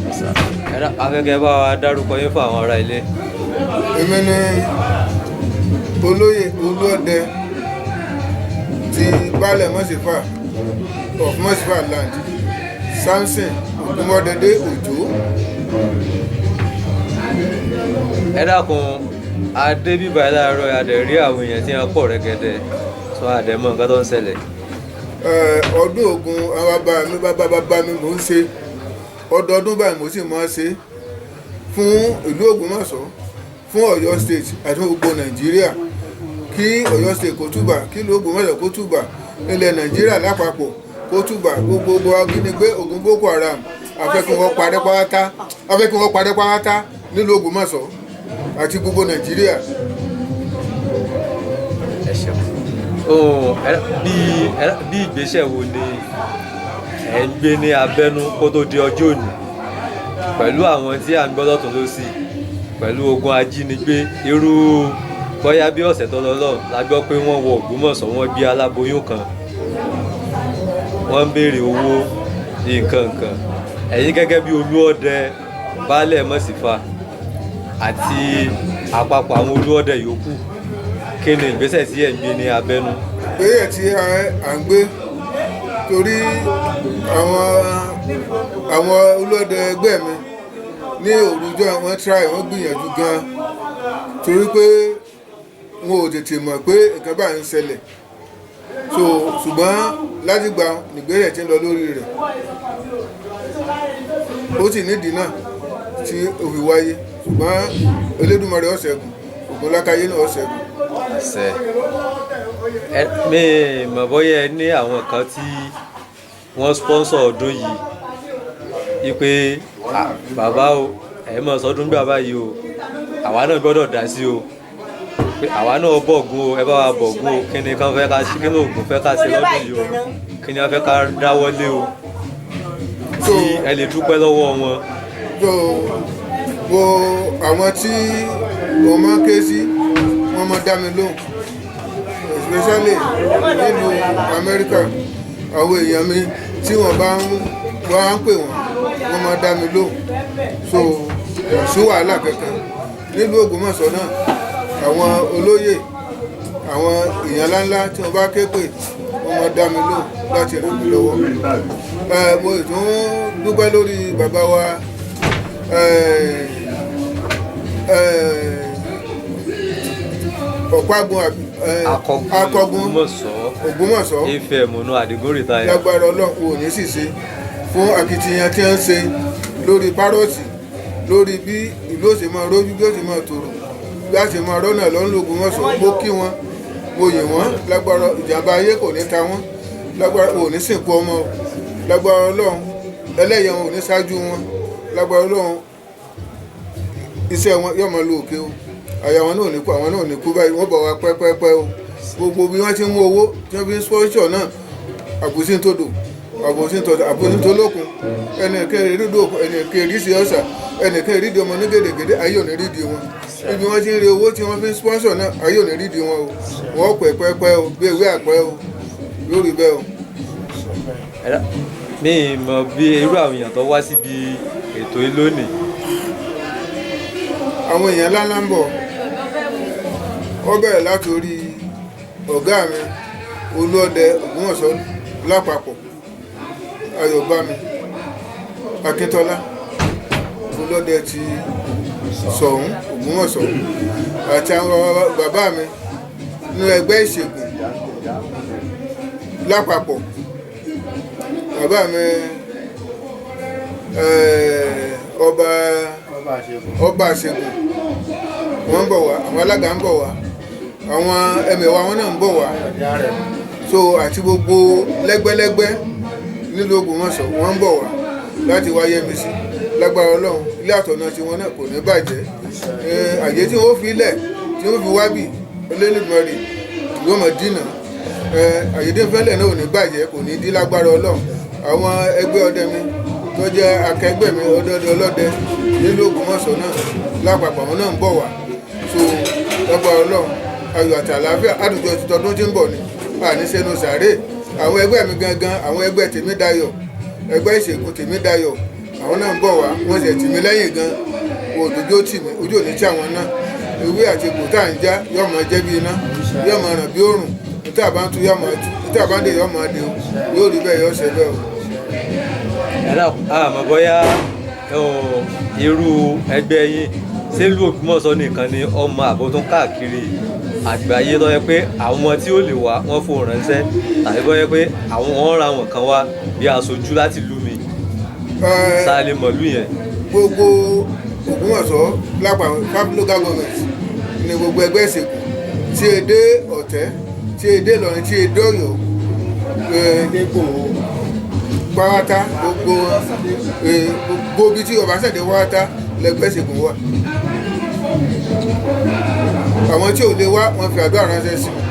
Akẹ́kẹ́ bá wa dárúkọ yín fún àwọn ará ilé. Èmi ni olóyè Olúọdẹ ti Baálẹ̀ Mọ́sífà of Mọ́sífà land, Samson Ògúnmọ́dédé Òjó. Ẹ dákun, adé bíbá ẹ láàárọ̀ adẹ̀ rí àwọn èèyàn tí wọ́n pọ̀ rẹ́gẹ́dẹ́ sọ àdẹ̀mọ́ nǹkan tó ń ṣẹlẹ̀. Ọdún Ògún àwọn bàbá mi mò ń ṣe ọdọọdún báyìí mo sì máa ń ṣe fún ìlú Ògbómọ̀ṣọ́, fún Ọ̀yọ́ state àti gbogbo Nàìjíríà, kí Ọ̀yọ́ state kó túbà, kí ìlú Ògbómọ̀ṣọ́ kó túbà, ilẹ̀ Nàìjíríà lápapọ̀ kó túbà, gbogbo ajínigbé Ògún Boko Haram afẹ́kùn wọn parẹ́ pátá nílùú Ògbómọ̀ṣọ́ àti gbogbo Nàìjíríà. Ẹ ṣeun. Bí ìgbésẹ̀ wo ni ẹ ń gbé ní abẹ́nú kó tó di ọjọ́ òní pẹ̀lú àwọn tí à ń gbọ́ lọ́tún lósì pẹ̀lú ogun ajínigbé irú bóyá bí ọ̀sẹ̀ tó lọ́lọ́ la gbọ́ pé wọ́n wọ Ògbómọ̀ṣọ́ wọ́n bí aláboyún kan wọ́n ń béèrè owó nǹkan ẹ̀yin gẹ́gẹ́ bí Olúọdẹ Baálẹ̀ Mọ́sífà àti àpapọ̀ àwọn Olúọdẹ yòókù kí ni ìgbésẹ̀ tí ẹ̀ ń gbé ní abẹ́nú? Ìgbésẹ̀ tí à ń gbé torí àwọn Olúọdẹ ẹgbẹ́ mi ní òrùjọ́ wọn wọ́n gbìyànjú gan torí pé wọn ò tètè mọ̀ pé nǹkan bá ń ṣẹlẹ̀, ṣùgbọ́n látìgbà nígbésẹ̀ tí ń lọ lórí rẹ̀ ó sì nídìí náà tí ó fi wáyé, ṣùgbọ́n Elédùmarè ó ṣẹ́gun, Ògúnlákáyé náà ó ṣẹ́gun. Mi mọ̀ bóyá ẹ ní àwọn kan tí wọ́n sponsor ọdún yìí wípé bàbá o ẹ mọ̀ sọdún gbà báyìí o àwa náà gbọ́dọ̀ dá sí o pé àwa náà bọ̀gún o ẹ bá wa bọ̀gún o kí ni kan fẹ́ ká ṣe, kí ni Ògún fẹ́ ká ṣe lọ́dún yìí o kí ni wọ́n fẹ́ ká dáwọ́lé o tí ẹ lè dúpẹ́ lọ́wọ́ wọn. Àwọn tí wọ́n máa ń ké sí wọ́n máa dá mi lóhùn, especially nílùú Amẹ́ríkà, àwọn èèyàn mi tí wọ́n bá ń pè wọ́n máa dá mi lóhùn, so kò sí wàhálà kankan. Nílùú Ògbómọ̀ṣọ́ náà àwọn olóyè, àwọn èèyàn ńláńlá tí wọ́n bá ké pè wọ́n máa dá mi lóhùn láti ràn mí lọ́wọ́. Mo tún dúpẹ́ lórí bàbá wa Akọgun Ògbómọ̀ṣọ́ Ifẹ̀ Mọ̀nà Àdìgún rìtáyà. Lágbára Ọlọ́run ò ní ṣìṣe fún akitiyan tí wọ́n ń ṣe lórí párọ̀tì, lórí bí ìlú òsè máa rójú, bí ó sì máa tòrò, bí a sì máa rọ́nà lọ́nà Ògbómọ̀ṣọ́. Mo kí wọn, mo yìn wọ́n, lágbára ìjàmbá ayé kò ní ta wọ́n, lágbára ò ní sìnkú ọmọ, lágbára Ọlọ́run ẹlẹ́yẹ wọn ò ní ṣáájú wọn, lágbára Ọlọ́run iṣẹ́ wọn yóò máa lo òkè o, àyà wọn náà ní kú, àwọn náà ní kú báyìí, wọ́n bọ̀ wá pẹ́pẹ́pẹ́ o. Gbogbo bí wọ́n ti ń mú owó tí wọ́n fi ń sponsor náà, àbòsí ń tòdò, àbòsí ń tòdò, àbòsí ń tolókun, ẹnìkan rídìí òkun, ẹnìkan rídìí ọ̀sà, ẹnìkan rídìí ọmọ ní gèdègèdè, ayé ò ní rídìí wọn. Ibi wọ́n ti ń rí owó tí wọ́n fi ń sponsor náà, ayé ò ní rídìí wọn o. Wọ́n pẹ́pẹ́pẹ́ o, bí ewé àpẹ́ o, yóò rí bẹ́ẹ̀ o. Mi mọ̀ bí irú àwọn èèyàn tó wá síbi ètò yìí lónìí. Àwọn èèyàn ńláńlá ń bọ̀, ó bẹ̀rẹ̀ láti orí ọ̀gá mi Olúọdẹ Ògbómọ̀ṣọ́ lápapọ̀, Ayọ̀bámi Akíntọ́lá, Olúọdẹ ti Ṣọ̀ún Ògbómọ̀ṣọ́, àti àwọn bàbá mi nínú ẹgbẹ́ ìṣègùn lápapọ̀, bàbá mi ọba àṣegùn wọ́n ń bọ̀ wá, àwọn alága ń bọ̀ wá, àwọn ẹmẹ̀wà wọn náà ń bọ̀ wá, so àti gbogbo lẹ́gbẹ́lẹ́gbẹ́ nílùú Ògbómọ̀ṣọ́ wọ́n ń bọ̀ wá láti wá yẹ́misí. Lágbára Ọlọ́run ilé àtọ̀nà tiwọn náà kò ní bàjẹ́, àyè tí wọ́n fi lẹ̀ tí wọ́n fi wábì Elédùmarè yóò mọ̀ dínà, àyè tí wọ́n fẹ́lẹ̀ náà ò ní bàjẹ́, kò ní dí lágbára Ọlọ́run. Àwọn ẹgbẹ́ ọdẹ mi tó jẹ́ akẹgbẹ́ mi ọlọ́dẹ nílùú Ògbómọ̀ṣọ́ náà lápapọ̀ àwọn náà ń bọ̀ wá, so lágbára Ọlọ́run ayọ̀ àti àlàáfíà àdùjọ ti tọdún tí ń bọ̀ ni àníṣẹ́nu sàárè. Àwọn ẹgbẹ́ mi gangan, àwọn ẹgbẹ́ Tèmídayọ̀, ẹgbẹ́ ìṣègùn Tèmídayọ̀ àwọn náà ń bọ̀ wá wọ́n ṣe tì mí lẹ́yìn gan òdòdó tì mí ojú òní tí àwọn náà ewé àti egbò tá à ń já yóò máa jẹ́ bí iná yóò máa ràn bí òrùn níta bá ń tú yóò máa tú níta bá ń dè yóò máa dè o yóò rí bẹ́ẹ̀ yóò ṣe bẹ́ẹ̀ o. ẹ̀rọ àmọ́ bóyá irú ẹgbẹ́ yín ṣé ìlú Ògbómọ̀ṣọ́ nìkan ni ọmọ àbótún káàkiri àgbáyé tó yẹ pé àwọn tí ó lè wá wọ́n fò ránṣẹ́ tàbí bọ́ yẹ pé àwọn wọn ra wọn kan wá bí aṣojú láti lú mi sáà lè mọ̀lú yẹn. gbogbo Ògbómọ̀ṣọ́ lápapọ̀ five local government ní gbogbo ẹgbẹ́ ìsìnkú tí èdè Ọ̀tẹ́ tí èdè Ìlọrin tí èdè Ọ̀yọ́ pátá gbogbo ibi tí Ọbaṣẹ́dé pátá lẹgbẹ́ ìsìnkú wà. àwọn tí ò lè wá wọn fi àdúrà ránṣẹ́ sí wọn.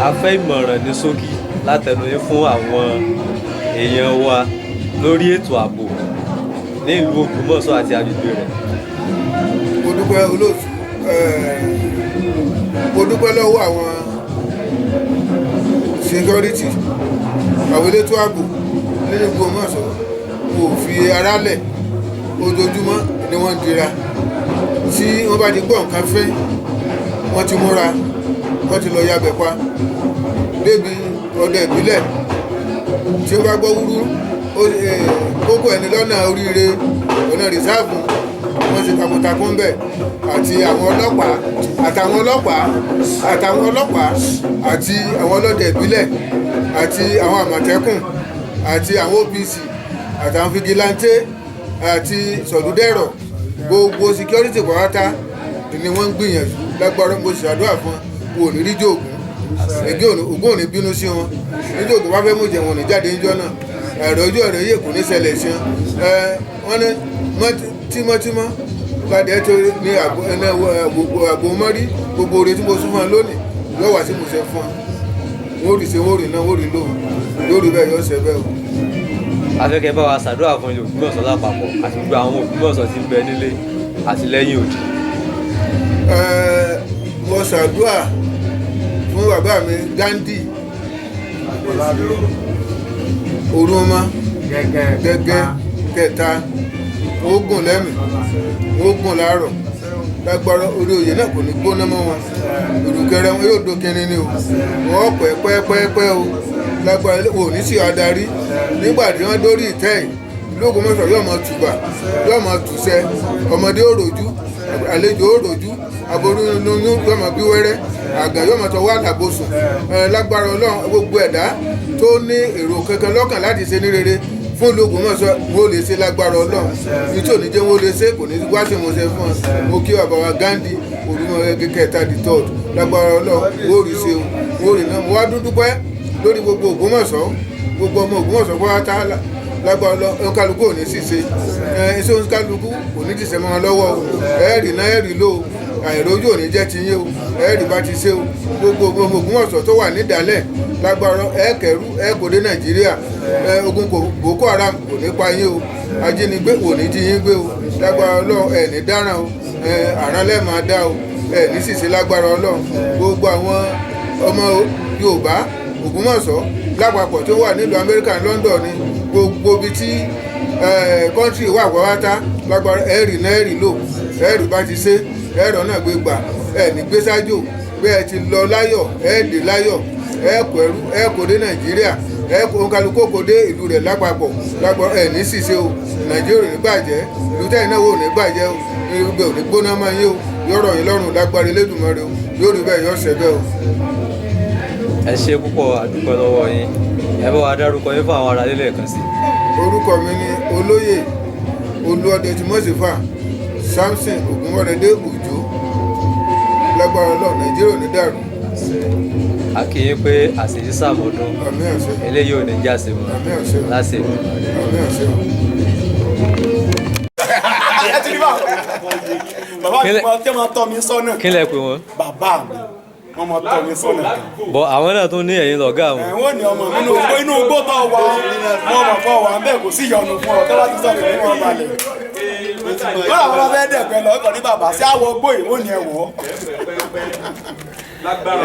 a fẹ́ ìmọ̀ràn ní ṣókí látẹnu yín fún àwọn èèyàn wa lórí ètò ààbò ní ìlú Ògbómọ̀ṣọ́ àti agbègbè rẹ̀. mo dúpẹ́ olóòtú mo dúpẹ́ lọ́wọ́ àwọn security àwọn elétò ààbò nínú Ògbómọ̀ṣọ́ kò fi ara lẹ̀ ojoojúmọ́ ni wọ́n dira tí wọ́n bá ti gbọ́ nǹkan fẹ́ wọ́n ti múra wọ́n ti lọ yabẹ̀ pa débi ọdẹ ìbílẹ̀ tí ó bá gbọ́ wúrú kókó ẹni lọ́nà oríire ọ̀nà rìsáàbù wọ́n ti takuntakun bẹ̀ àti àwọn ọlọ́pàá àtàwọn ọlọ́pàá àti àwọn ọlọ́dẹ ìbílẹ̀ àti àwọn àmọ̀tẹ́kùn àti àwọn OPC àtàwọn fìgìláńtẹ́ àti sọ̀dúdẹ̀rọ̀ gbogbo security pàápàá ni wọ́n ń gbìyànjú lágbára mo ṣàdúrà fún wọn ò ní rí jòògùn ògùn ò ní bínú sí wọn níjọ́ ògùn bá fẹ́ mú jẹun ò ní jáde níjọ́ náà ẹ̀rọ ojú ọ̀rẹ́ yìí kò ní ṣẹlẹ̀ sí wọn ní tímọ́tímọ́ ládẹ́ tó ní àgbo mọ́rí gbogbo oore tí mo sún fún wọn lónìí yóò wá sí mo ṣe fún wọn rí ṣe wọ́n rí náà wọ́n rí lò yóò rí bẹ́ẹ̀ yóò ṣe bẹ́ẹ̀ o. afẹ́kẹ́ bá wa ṣàdúrà fún ilé Ògbómọ̀ṣọ́ lápapọ̀ àti gbogbo àwọn Ògbómọ̀ṣọ́ tí ń bẹ nílé àti lẹ́yìn òdì. mo ṣàdúrà fún bàbá mi Gandhi Orúnmọ́ gẹ́gẹ́ kẹta ogun lẹ́mìí ogun láàárọ̀ lágbára orí oyè náà kò ní gbóná mọ́ wọn ìrùkẹrẹ wọn yóò dókínní ni o wọn pẹ́ẹ́pẹ́ẹ́pẹ́ o lágbára wọn ò ní sí adarí nígbà tí wọ́n dórí ìtẹ́ yìí l'Ógbómọ̀ṣọ́ yóò máa tùbà yóò máa tùṣẹ ọmọdé ó rojú àlejò ó rojú aboyún yóò máa bí wẹ́rẹ́ àgàn yóò máa tọ́ wá àlàbòsùn lágbára Ọlọ́run gbogbo ẹ̀dá tó ní èrò kankan lọ́kàn láti ṣe ní rere fún ìlú Ògbómọ̀ṣọ́ wo lè ṣe lágbára Ọlọ́run ní tí ò ní jẹ́ wọ́n lè ṣe kò ní wá sí ìmọ̀ọ́sẹ̀ fún ọ mo kí bàbá wa Gandhi Orúnmọ́ kẹta di third lágbára Ọlọ́run wó rí ṣe wó rí náà mo wá dúpẹ́ lórí gbogbo Ògbómọ̀ṣọ́ gbogbo ọmọ Ògbómọ̀ṣọ́ pátá lágbára Ọlọ́run kálukú ò ní sì ṣe iṣẹ́ kálukú kò ní ti ṣe mọ́ wọn lọ́wọ́ ẹ̀ẹ́rì náà ẹ̀ẹ́rì lò àìrójú ò ní jẹ́ ti yé o ẹ̀ẹ́rì bá ti ṣe o gbogbo Ògbómọ̀ṣọ́ tó wà nídàálẹ̀ lágbára ẹ̀ẹ́kẹ̀rú ẹ̀ẹ́kòdé Nàìjíríà ogun Boko Haram kò ní pa yín o ajínigbé kò ní jí yín gbé o lágbára Ọlọ́run ẹ̀ ní dáràn o àrán lẹ́ẹ̀ máa dá o ẹ̀ ní sì ṣe lágbára Ọlọ́run gbogbo àwọn ọmọ Yorùbá Ògbómọ̀ṣọ́ lápapọ̀ tó wà nílùú Amẹ́ríkà London ni gbogbo ibi tí kọ́ńtì wà pátá lágbára ẹ̀rì náà ẹ̀rì lò ẹ̀rì bá ti ṣe ẹ̀rọ náà gbé gbà ẹ̀ ní gbé sájò bẹ́ẹ̀ ti lọ láyọ̀ ẹ̀ẹ́dè láyọ̀ ẹ̀ẹ́kọ̀ ẹ̀rú ẹ̀ẹ́kọ̀ dé Nàìjíríà ẹ̀ẹ́kọ̀ kò dé ìlú rẹ̀ lápapọ̀ lágbára ẹ̀ ní ṣìṣe o Nàìjíríà ò ní bàjẹ́ ìlú tẹ́yìn náà ò ní bàjẹ́ o ibẹ̀ ò ní gbóná máa yé o yọ̀rọ̀ yìí lọ́rùn lágbára Elédùmarè o yóò rí bẹ́ẹ̀ yọ̀ ṣẹ́ bẹ́ẹ̀ o. ẹ ṣe púpọ̀ àdúpẹ́ lọ́wọ́ yín ẹ bá wa dárúkọ yín fún àwọn ará ilé lẹ́ẹ̀kan sí. orúkọ mi ni olóyè Olúọdẹ Tìmọ́sífà Samson Ògúnmọ́dédé Òjó lágbára Ọlọ́run Nàìjíríà ò ní dàrú. a kì í pé àṣeyí sàmọ́dún eléyìí ò ní jáse mọ́ láṣẹ. kí lẹ pè wọ́n. bàbá mi wọ́n mọ tọ́ mi sọ́nà kan. bọ̀ àwọn náà tún ní ẹ̀yìn lọ́gá wọn. wọ́n ní ọmọ inú igbó tó wà wọ́n mọ̀ fọ́ wà bẹ́ẹ̀ kò sí ìyọnu fún ọ tó bá ti sọ̀rọ̀ nínú ọba lẹ̀. wọ́n àwọn ọmọ bẹ́ẹ̀ dẹ̀gbẹ́ lọ ọkọ̀ ní bàbá sí àwọ̀ gbó ìwò ni ẹ̀wọ̀.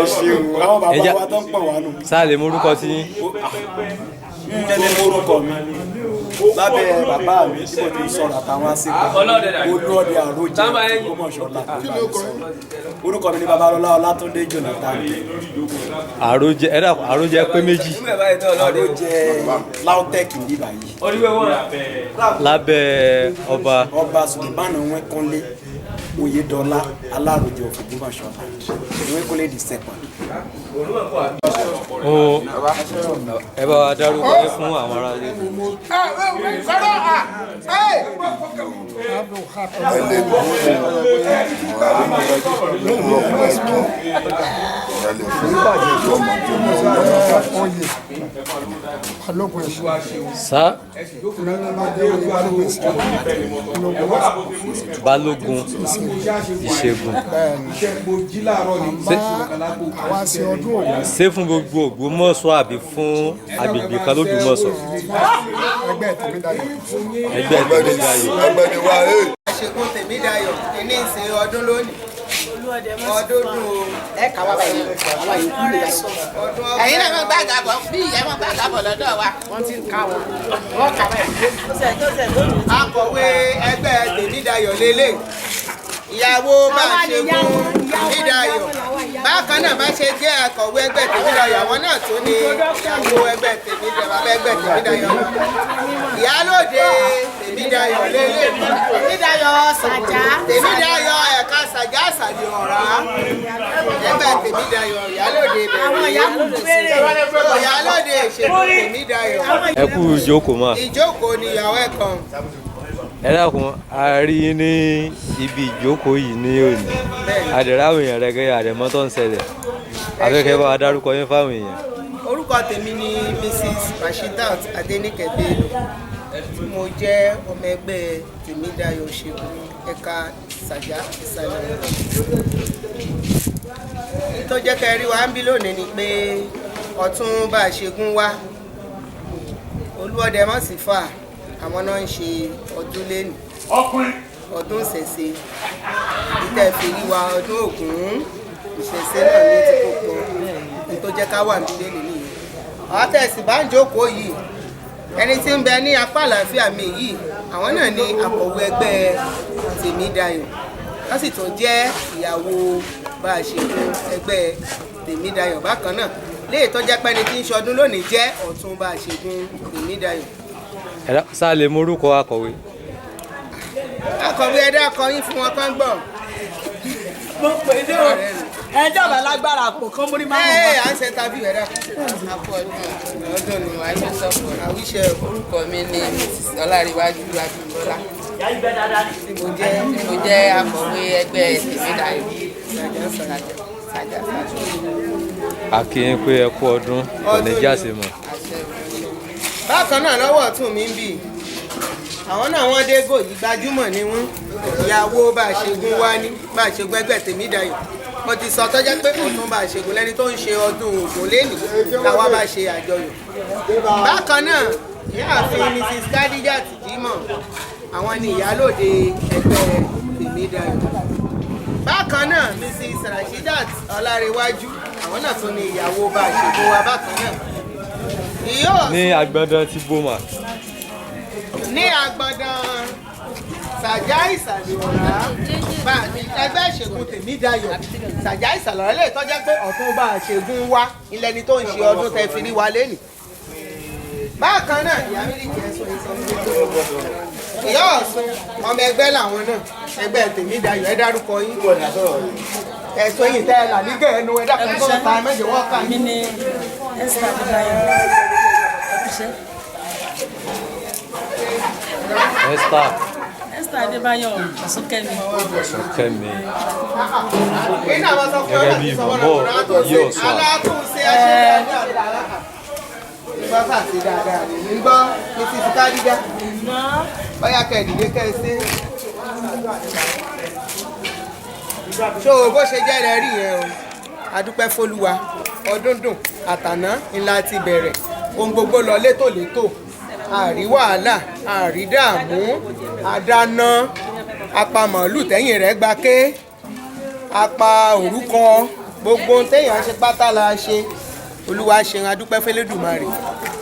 ẹ ṣeun àwọn bàbá wa tó ń pọ̀ wá nù. sáà lè mórúkọ sí yín. kẹ́lẹ́ mórúkọ mi lábẹ́ bàbá mi tí mo ti sọ̀rọ̀ àtàwọn aṣèkọ̀ Olúọdẹ Àròjẹ Ògbómọ̀ṣọ́lá. Orúkọ mi ni Babalọ́lá Ọlátúndé Jonathan. Àròjẹ pé méjì. Àròjẹ LAUTECH ní báyìí. Lábẹ́ ọba Sùlẹ̀mánù Wẹ́kúnlé Oyèdọ́lá Aláròjẹ of Ògbómọ̀ṣọ́lá. Wẹ́kúnlé the second. Ẹ bá wa dárúkọ yín fún àwọn ará ilé. Sá Balógun Ìṣègùn. Ṣé fún gbogbo Ògbómọ̀ṣọ́ àbí fún agbègbè kan l'Ógbómọ̀ṣọ́? Ẹgbẹ́ Tèmídayọ̀. Àṣekún Tèmídayọ̀ ní ìṣe ọdún lónìí. Ọdún dùn o. Ẹ kà wá báyìí. Àwọn yòókù lè yà sọ. Ẹ̀yin náà máa gbàgbà bọ̀ bí ìyá máa gbàgbà bọ̀ lọ́dọ̀ wa. Wọ́n ti ń ká wọn. Wọ́n kà báyìí. Akọ̀wé ẹgbẹ́ Tèmídayọ̀ lélẹ̀. Ìyàwó Báṣegún Tèmídayọ̀. Bákan náà bá ṣe jẹ́ akọ̀wé ẹgbẹ́ Tèmídayọ̀, àwọn náà tó ní ìyàwó ẹgbẹ́ Tèmídayọ̀, bàbá ẹgbẹ́ Tèmídayọ̀. Ìyálóde Tèmídayọ̀ lélẹ̀. Tèmídayọ̀ Sàjà. Tèmídayọ̀ ẹ̀ka Sàjà Àsàlẹ̀ Ọ̀rá. Ẹgbẹ́ Tèmídayọ̀ ìyálóde bẹ̀rẹ̀. Àwọn ìyàwó fèrè. Ìyálóde ìṣèlú Tèmídayọ̀. Ẹ kú ìjókòó mà. Ìjókòó ni ìyàwó ẹ̀kan. Ẹ dákun, a rí yín ní ibi ìjókòó yìí ní òní. Àdẹ̀ráwọ̀ èèyàn rẹ̀ gẹ́gẹ́ àdẹ̀mọ́ tó ń ṣẹlẹ̀. Afẹ́kẹ́ bá wa dárúkọ yín fáwọn èèyàn. Orúkọ tèmi ni Mrs. Rasheedat Adenike Bello. Mo jẹ́ ọmọ ẹgbẹ́ Tèmídayọ̀ Ìṣègùn ẹ̀ka Sàjà Ìsàlẹ̀. Tó jẹ́ ká rí wa ń bí lónìí ni pé Ọ̀tún Báṣegún wá. Olúọdẹ Mọ́sífà àwọn náà ń ṣe ọdún lẹ́nu. Ọdún ìṣẹ̀ṣe. Ìtẹ́ fi rí wa ọdún Ògún. Ìṣẹ̀ṣe náà ní ti kókó. Ní tó jẹ́ ká wà nílé nìyí. Àwọn tẹ̀sí bá ń jókòó yìí. Ẹni tí ń bẹ ní apá àlàáfíà mi yìí, àwọn náà ni akọ̀wé ẹgbẹ́ Tèmídayọ̀. Wọ́n sì tún jẹ́ ìyàwó Báṣegún ẹgbẹ́ Tèmídayọ̀ bákan náà. Léè tó jẹ́ pé ẹni tí ń ṣọdún lónìí jẹ́ Ọ̀tún Báṣegún Tèmídayọ̀. Sá lè mú orúkọ akọ̀wé. Akọ̀wé ẹ̀dá akọ̀yìn fún wọn kán gbọ̀. Mo pè é dé o. Ẹjọ́ bá lágbára àpò kan mórí máa ń Ẹ wọ̀. à ń ṣe tábí ẹ̀dá. Àpò ọdún ni wàá ṣe sọ́kùn rẹ̀. Àwíṣe Orúkọ mi ni Mrs. Ọláríwájú Abímbọ́lá. tí mo jẹ́ Mo jẹ́ akọ̀wé ẹgbẹ́ Tèmídayọ̀. Sàjà. A kí yín pé ẹ kú ọdún, kò ní jáse mọ́. bákan náà lọ́wọ́ ọ̀tún mi ń bì. Àwọn náà wọ́n dé gò yìí gbajúmọ̀ ni wọ́n. Ìyàwó Báṣegún wá ní Báṣegún ẹgbẹ́ Tèmídayọ̀. Mo ti sọ tọ́jẹ́ pé Ọ̀tún Báṣegún lẹ́ni tó ń ṣe ọdún Ògún lẹ́nìí làwa bá ṣe àjọyọ̀. Bákan náà ìyáàfin Mrs. Khadijat Jimoh àwọn ni ìyálòde ẹgbẹ́ Tèmídayọ̀. Bákan náà Mrs. Rasheedat Ọlárewájú àwọn náà tún ni ìyàwó Báṣegún wa bákan náà. Ní Àgbọ̀ndàn ti Boma. Ní Àgbọ̀ndàn Sàjà Ìsàlẹ̀ Ọ̀rá ẹgbẹ́ Ìṣègùn Tèmídayọ̀ Sàjà Ìsàlẹ̀ Ọ̀rá lè tọ́jẹ́ pé Ọ̀tún Báṣegún wá ilẹ̀ ni tó ń ṣe ọdún tẹ́ fi rí wa lẹ́nìí. Bákan náà ìyá Mílíkì ẹ̀sùn ìyá Ọ̀ṣun ọmọ ẹgbẹ́ làwọn náà ẹgbẹ́ Tèmídayọ̀ ẹ dárúkọ yín ẹ̀sùn yìí tẹ́ ẹ là nígẹ̀ ẹnu ẹ dákun tó ń ta mẹ́jọ wọ́n kà Mi ni Esther Adébáyọ̀. Esther Adébáyọ̀ Ọ̀ṣunkẹ́mi. Ọ̀ṣunkẹ́mi. Gẹ́gẹ́ bí bọ̀bọ̀ yí Ọ̀ṣun. Alátúnṣe ẹṣẹ́ nígbà sí dáadáa ní nígbà Mrs. Khadijat ọyá kẹ́ẹ̀dìdé kẹ́ẹ̀sí. Ṣó o bó ṣe jẹ́ rẹ̀ rí yẹn o, adúpẹ́ f'Olúwa ọdún dùn àtàná ńlá ti bẹ̀rẹ̀ ohun gbogbo lọ létòlétò àrí wàhálà àrí dààmú àdáná apá màálù tẹ́yìn rẹ̀ gba ké apá òrúkọ gbogbo téèyàn ṣe pátá la ṣe olúwa ṣeun adúpẹ́ fẹ́lẹ́dùmarè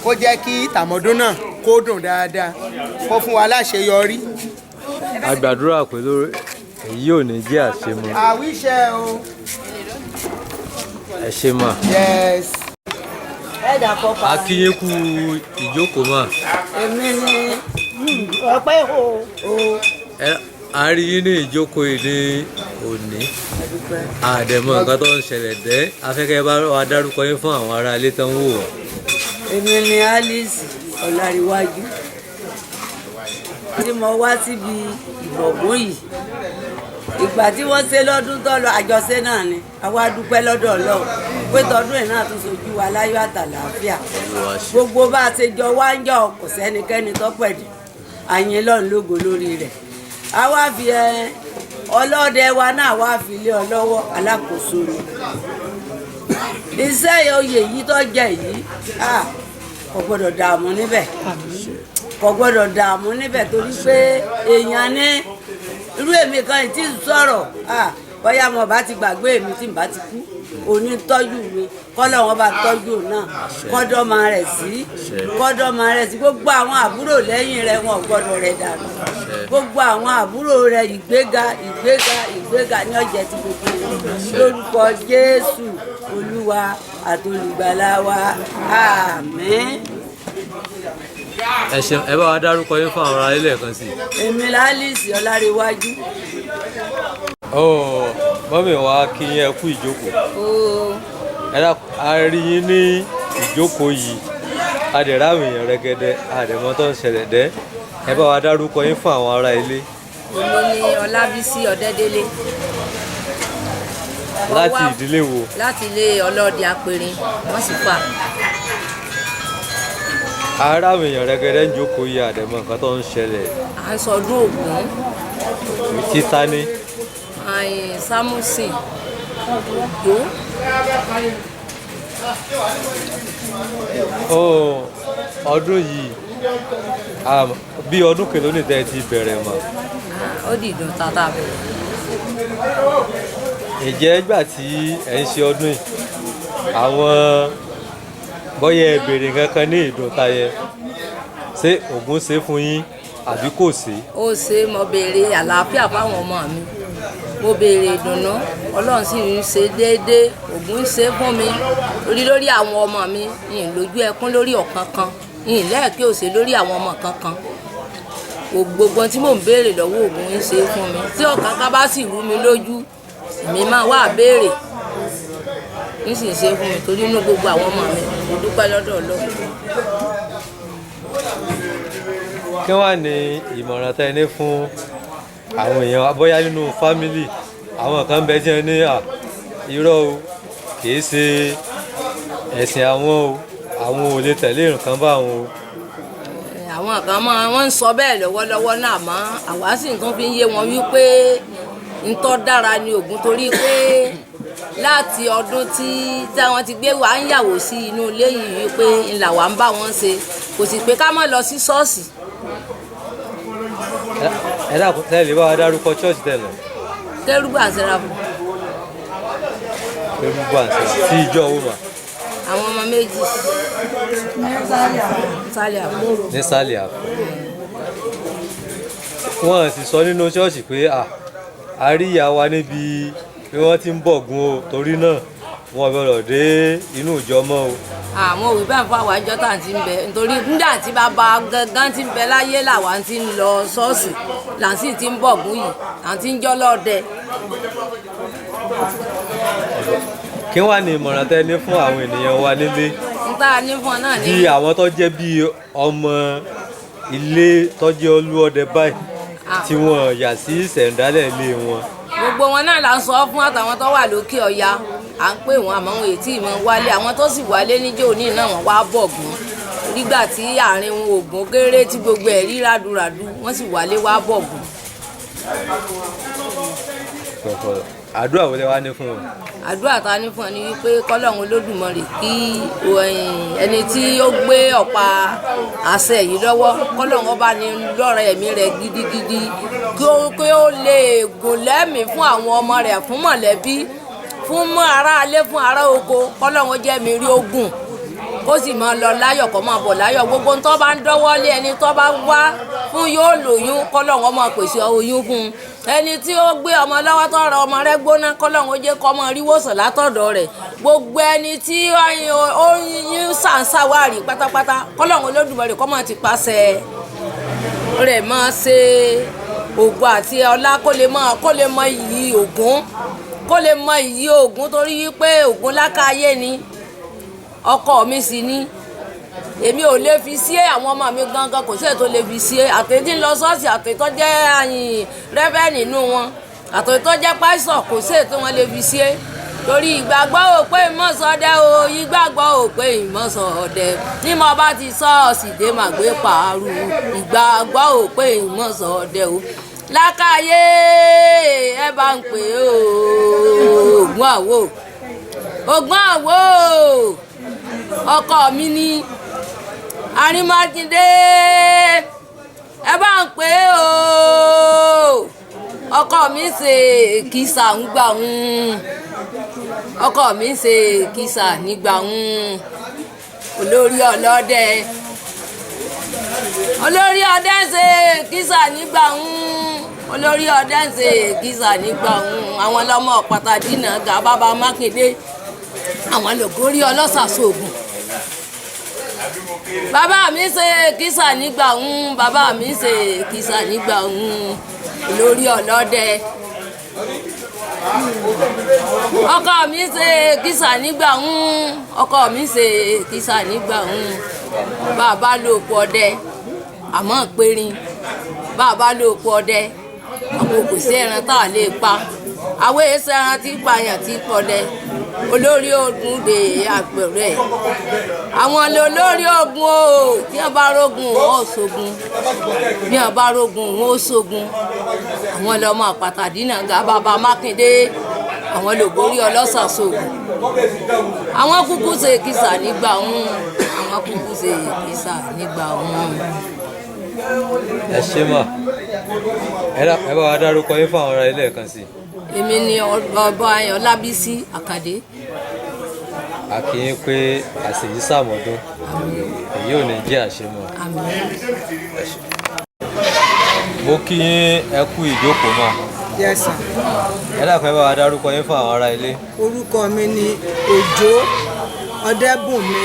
kó jẹ́ kí tàmọ́dún náà kó dùn dáadáa kó fún wa láṣeyọrí. a gbàdúrà pé èyí ò ní jẹ́ àṣemọ. àwíṣẹ o. ẹ ṣe mà. yes. ẹ̀dà kọ́pà. a kí yín kú ìjókòó mà. èmi ni ọpẹ́ o. a rí yín ní ìjókòó yìí ní òní àdẹ̀mọ̀ nǹkan tó ń ṣẹlẹ̀ dẹ́ afẹ́kẹ́ bá wa dárúkọ yín fún àwọn ará ilé tó ń wò wá. èmi ni Alice Ọláríwájú tí mo wá síbi ìbọ̀gbọ́n yìí ìgbà tí wọ́n ṣe lọ́dún tó lọ àjọṣe náà ni àwa dúpẹ́ lọ́dọ̀ Ọlọ́run pé tọdún ẹ̀ náà tún sojú wa láyọ̀ àtàlàáfíà gbogbo bá a ṣe jọ wá ń jọ kò sẹ́nikẹ́ni tó pẹ̀dù àyìn lọ́run lógo lórí rẹ̀ àwa fi ọlọ́dẹ wa náà wá fi lé ọ lọ́wọ́ alákòóso ni iṣẹ́ oyè yìí tó jẹ́ yìí kò gbọ́dọ̀ dààmú níbẹ̀ kò gbọ́dọ̀ dààmú níbẹ̀ torí pé èèyàn ní irú èmi kan tí ń sọ̀rọ̀ bóyá mo bá ti gbàgbé èmi tí n bá ti kú òní tọ́jú mi kọ́lọ́ wọn bá tọ́jú náà kọ́dọ́mà rẹ̀ sí gbogbo àwọn àbúrò lẹ́yìn rẹ̀ wọn ò gbọ́dọ̀ rẹ̀ dànù gbogbo àwọn àbúrò rẹ̀ ìgbéga ní ọ̀jẹ̀ tí gbogbo lórúkọ Jésù Olúwa àti olùgbàlà wa àmín. ẹ ṣeun ẹ bá wa dárúkọ yín fún àwọn ará ilé kan sí. èmi Alice Ọláríwájú. mọ́mí wa kí yín ẹ kú ìjókòó. a rí yín ní ìjókòó yìí a dẹ̀ ráwọn èèyàn rẹ́gẹ́dẹ́ a dẹ̀ mọ̀ tó ń ṣẹlẹ̀ dẹ́ ẹ bá wa dárúkọ yín fún àwọn ará ilé. èmi ni Ọlábísí Ọ̀dẹ́délé. láti ìdílé wo. láti ilé ọlọ́ọ̀dẹ apẹ̀rin wọ́n sì fà. ara àwọn èèyàn rẹ́gẹ́dẹ́ ń jókòó yìí a dẹ̀ mọ̀ nǹkan tó ń ṣẹlẹ̀. à ń sọdún Ògún. títa ní. Sámúsìn Òjó. ọdún yìí bí ọdún kèló ní tẹ́ ti bẹ̀rẹ̀ mọ́. ó dìdùn tata bẹ̀rẹ̀. ìjẹ́ ìgbà tí ẹ̀ ń ṣe ọdún yìí àwọn bọ́yẹ̀ ìbèrè kankan ní ìdùn tayẹ ṣé Ògún ṣe fún yín àbí kò sí. ó ṣe mo béèrè àlàáfíà fáwọn ọmọ mi mo béèrè ìdùnnú Ọlọ́run sì ń ṣe déédéé Ògún ń ṣe fún mi lórí àwọn ọmọ mi yìí lójú ẹkún lórí ọ̀kankan yìí lẹ́ẹ̀kẹ́ òṣè lórí àwọn ọmọ kankan gbogbo tí mò ń béèrè lọ́wọ́ Ògún ń ṣe fún mi tí ọ̀kankan bá sì rú mi lójú mi máa wá béèrè ń sì ṣe fún mi torí inú gbogbo àwọn ọmọ mi mo dúpẹ́ lọ́dọ̀ Ọlọ́run. kí wàá ní ìmọ̀ràn tẹ́ ní fún àwọn èèyàn bóyá nínú fámìlì àwọn kan bẹ jẹ́ ní irọ́ o kìí ṣe ẹ̀sìn àwọn ò lè tẹ̀lé nǹkan bá àwọn o. àwọn kan wọ́n ń sọ bẹ́ẹ̀ lọ́wọ́lọ́wọ́ náà mọ́ àwa sì nǹkan fi ń yé wọn wípé ntọ́ dára ni Ògún torí pé láti ọdún tí wọ́n ti gbé wa ń yàwó sí inú ilé yìí wípé ńlá wa ń bá wọn ṣe kò sì pé ká má lọ sí ṣọ́ọ̀ṣì. ẹ dákun tẹ́lẹ̀ bá wa dárúkọ church tẹ́lẹ̀. Kérúbù Àsẹ́ráfù. Kérúbù Àsẹ́ráfù sí ìjọ owó mà. àwọn ọmọ méjì. ní sálẹ̀ àpò. wọ́n sì sọ nínú ṣọ́ọ̀ṣì pé a rí ìyá wa níbi bí wọ́n ti ń bọ̀gún o torí náà wọn gbọ́dọ̀ dé inú ìjọ mọ́ o. àwọn òwe bá ń fọ àwọn àjọ tá à ń ti ń bẹ nítorí nígbà tí bàbá gangan ti ń bẹ láyé làwa ti ń lọ ṣọ́ọ̀ṣì là ń sì ti ń bọ̀gún yìí à ń ti ń jọ́ lọ́dẹ. kí wàá ní ìmọ̀ràn tẹ́ ní fún àwọn ènìyàn wa nílé. níta ní fún ọ náà ní. bí àwọn tó jẹ́ bí ọmọ ilé tó jẹ́ olúọdẹ báyìí tí wọ́n yà sí ìṣẹ̀ǹdálẹ̀ ilé wọn. gbogbo wọn náà là ń sọ fún àtàwọn tó wà lókè ọya à ń pè wọn àmọ́ wọn ètí ìmọ̀ wálé àwọn tó sì wálé níjó ní náà wọ́n wá bọ̀gún nígbà tí àárín wọn Ògún kéré tí gbogbo ẹ̀ rí ràdúràdú wọ́n sì wálé wá bọ̀gún. àdúrà wo lẹ wá ní fún wọn. àdúrà tá a ní fún ọ ni wípé kọ́lọ́run Olódùmarè kí ẹni tí ó gbé ọ̀pá àṣẹ yìí lọ́wọ́ kọ́lọ́run ọba ní lọ́rọ̀ ẹ̀mí rẹ̀ gidigidi kí ó lè gùn lẹ́mìí fún àwọn ọmọ rẹ̀ fún mọ̀lẹ́bí fún aráalé fún ará oko kọ́lọ́run jẹ́ mi rí ogun kó sì máa lọ láyọ̀ kó máa bọ̀ láyọ̀ gbogbo tó bá ń dọ́wọ́ lé ẹni tó bá wá fún yóò lóyún kọ́lọ́run máa pèsè oyún fún un ẹni tí ó gbé ọmọ lọ́wọ́ tó rọ ọmọ rẹ̀ gbóná kọ́lọ́run jẹ́ kó máa rí wòsàn látọ̀dọ̀ rẹ̀ gbogbo ẹni tí ó ń ṣàǹṣàwárí pátápátá kọ́lọ́run Olódùmarè kó máa ti pàṣẹ rẹ̀ máa ṣe ògùn àti ọlá kó lè mọ iyì Ògún kó lè mọ iyì Ògún torí wípé Ògún lákàáyé ni ọkọ mi sì ni èmi ò lè fi sí àwọn ọmọ mi gangan kò sí ètò lè fi sí àtẹ̀tí ń lọ ṣọ́ọ̀ṣì àtẹ̀tọ́ jẹ́ àyìn rẹ́fẹ́ nínú wọn àtẹ̀tọ́ jẹ́ pásọ̀ kò sí ètò wọn lè fi sí torí ìgbàgbọ́ ò pé ìmọ̀sọ̀dẹ o ìgbàgbọ́ ò pé ìmọ̀sọ̀dẹ ní mo bá ti ṣọ́ọ̀ṣì dé màgbé pààrù ìgbàgbọ́ ò pé ìmọ̀sọ̀dẹ o lákàáyé ẹ bá ń pè ó Ògún àwò ọkọ mi ní Àrímákindé ẹ bá ń pè ó ọkọ mi ṣe kìsà ń gbà ń ọkọ mi ṣe kìsà nígbà ń olórí ọlọ́dẹ ṣe kìsà nígbà ń olórí ọdẹ ṣe kìsà nígbà ń àwọn ọlọmọ pàtàkì náà gà bàbá Mákindé àwọn lògórí ọlọ́sàsóògùn bàbá mi ṣe kìsà nígbà ń bàbá mi ṣe kìsà nígbà ń olórí ọlọ́dẹ ọkọ mi ṣe kìsà nígbà ń ọkọ mi ṣe kìsà nígbà ń bàbá lóòpọ̀ ọdẹ àmọ́ périn bàbá lóòpọ̀ ọdẹ àwọn kò sí ẹran tá a lè pa àwọn èsì ẹran tí pààyàn tí pọdẹ olórí ogun dè àpẹrẹ àwọn olórí ogun o tí wọn bá rógun wọn ò sógun bí wọn bá rógun wọn ò sógun àwọn lọmọ pàtàdínà ga bàbá Mákindé àwọn lògbórí ọlọ́sàsóògùn àwọn kúkú ṣe kìsà nígbà àwọn kúkú ṣe kìsà nígbà ẹ ṣe mà ẹ bá wa dárúkọ yín fún àwọn ará ilé kan sí. èmi ni ọba Ọlábísí Àkàndé. a kì í pé àṣèyí sàmọ́dún èyí ò ní jẹ́ àṣemọ́. mo kí yín ẹ kú ìjókòó mà. Yes sir. ẹ dákun ẹ bá wa dárúkọ yín fún àwọn ará ilé. orúkọ mi ni Òjó Ọdẹ́bùnmi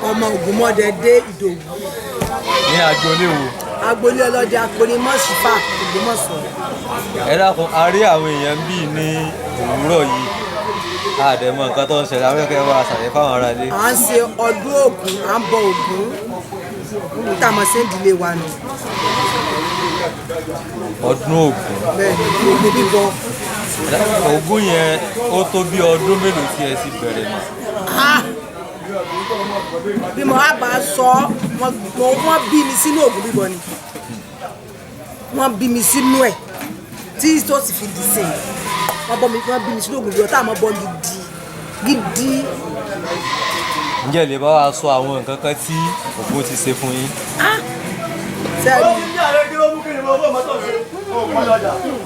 ọmọ Ògúnmọ́dẹdé Ìdòwú. ní agboolé wo. agboolé ọlọ́dẹ apẹ̀rẹ̀ mọ́sífà Ògbómọ̀ṣọ́. ẹ dákun a rí àwọn èèyàn bíi ní òwúrọ̀ yìí àdèmọ nǹkan tó ń ṣẹlẹ̀ àwọn ẹ̀kẹ́ wa ṣàlàyé fáwọn ará ilé. à ń ṣe ọdún Ògún à ń bọ Ògún tá a mọ̀ sí ìdílé wa nù. ọdún Ògún. bẹ́ẹ̀ni Ògún bíbọ. Ògún yẹn ó tó bí ọdún mélòó tí ẹ sì bẹ̀rẹ̀ nù. bí mo wá bá sọ wọ́n bí mi sínú Ògún bíbọ ni wọ́n bí mi sínú ẹ̀ tí tó sì fi dì sí wọ́n bí mi sínú Ògún bíbọ tá a mọ̀ bọ́ gidi. ǹjẹ́ lè bá wa sọ àwọn nǹkan kan tí Ògún ti ṣe fún yín.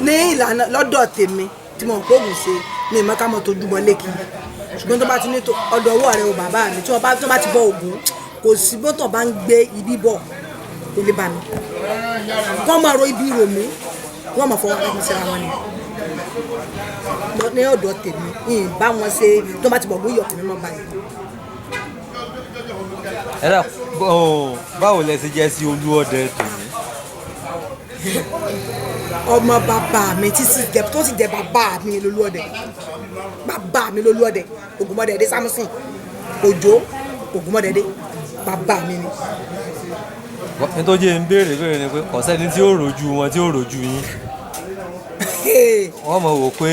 ní ìlànà lọ́dọ̀ tèmi tí mo ń kó Ògún ṣe ní ìmọ̀ká mọ̀ tó dúbọ̀ lékì ṣùgbọ́n tó bá ti ní ọ̀dọ̀ ọwọ́ rẹ o bàbá mi tí wọ́n bá ti bọ Ògún kò sí bọ́tọ̀ bá ń gbé ibi bọ̀ kò lè bà mí wọ́n máa ro ibi rò mí wọ́n máa fọwọ́ ẹ̀kún síra wọn ni ní ọ̀dọ̀ tèmi yìí bá wọn ṣe tó bá ti bọ̀ gbóyọ̀ tèmi mọ́ báyìí. ẹ dà báwo lẹ ṣe jẹ́ sí Olúọdẹ tòní. ọmọ bàbá mi tó sì jẹ bàbá mi lolúọdẹ Ògúnmọ́dẹ̀dé Sámúsìn Òjó Ògúnmọ́dẹ̀dé bàbá mi ni. nítorí ń béèrè ni pé kò sẹ́ni tí ó rojú wọn tí ó rojú yín wọ́n mọ̀ wò pé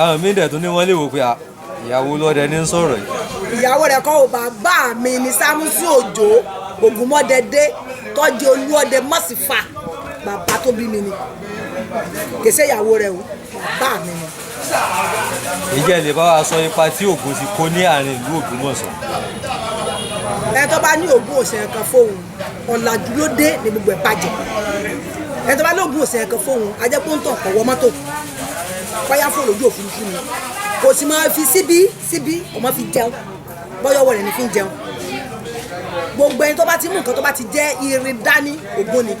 àwọn míì dẹ̀ tún ní wọ́n lè wò pé ìyàwó Olúọdẹ ní ń sọ̀rọ̀ yìí. ìyàwó rẹ̀ kọ́ ò bàbá mi ni Sámúsìn Òjó Ògúnmọ́dẹ̀dé tọ́jú Olúọdẹ mọ́sífà bàbá tó bí mi ni kèsè ìyàwó rẹ̀ o bàbá mi ni. ìjẹ́ lè bá wa sọ ipa tí Ògún ti kó ní àárín ìlú Ògbómọ̀ṣọ́. ẹni tó bá ní Ògún òsè kan fóun ọ̀làjú ló dé ní gbogbo ẹ̀ bàjẹ́ ẹni tó bá ní Ògún òsè kan fóun ajẹ́pọ̀ ń tàn kọ̀ wọ́ mọ́tò báyà fún olójú òfurufú ni kò sì máa fi síbí kò máa fi jẹun bọ́yọ̀wọ̀ rẹ̀ ní fi ń jẹun gbogbo ẹni tó bá ti mú nǹkan tó bá ti jẹ́ irin dání ògbó ni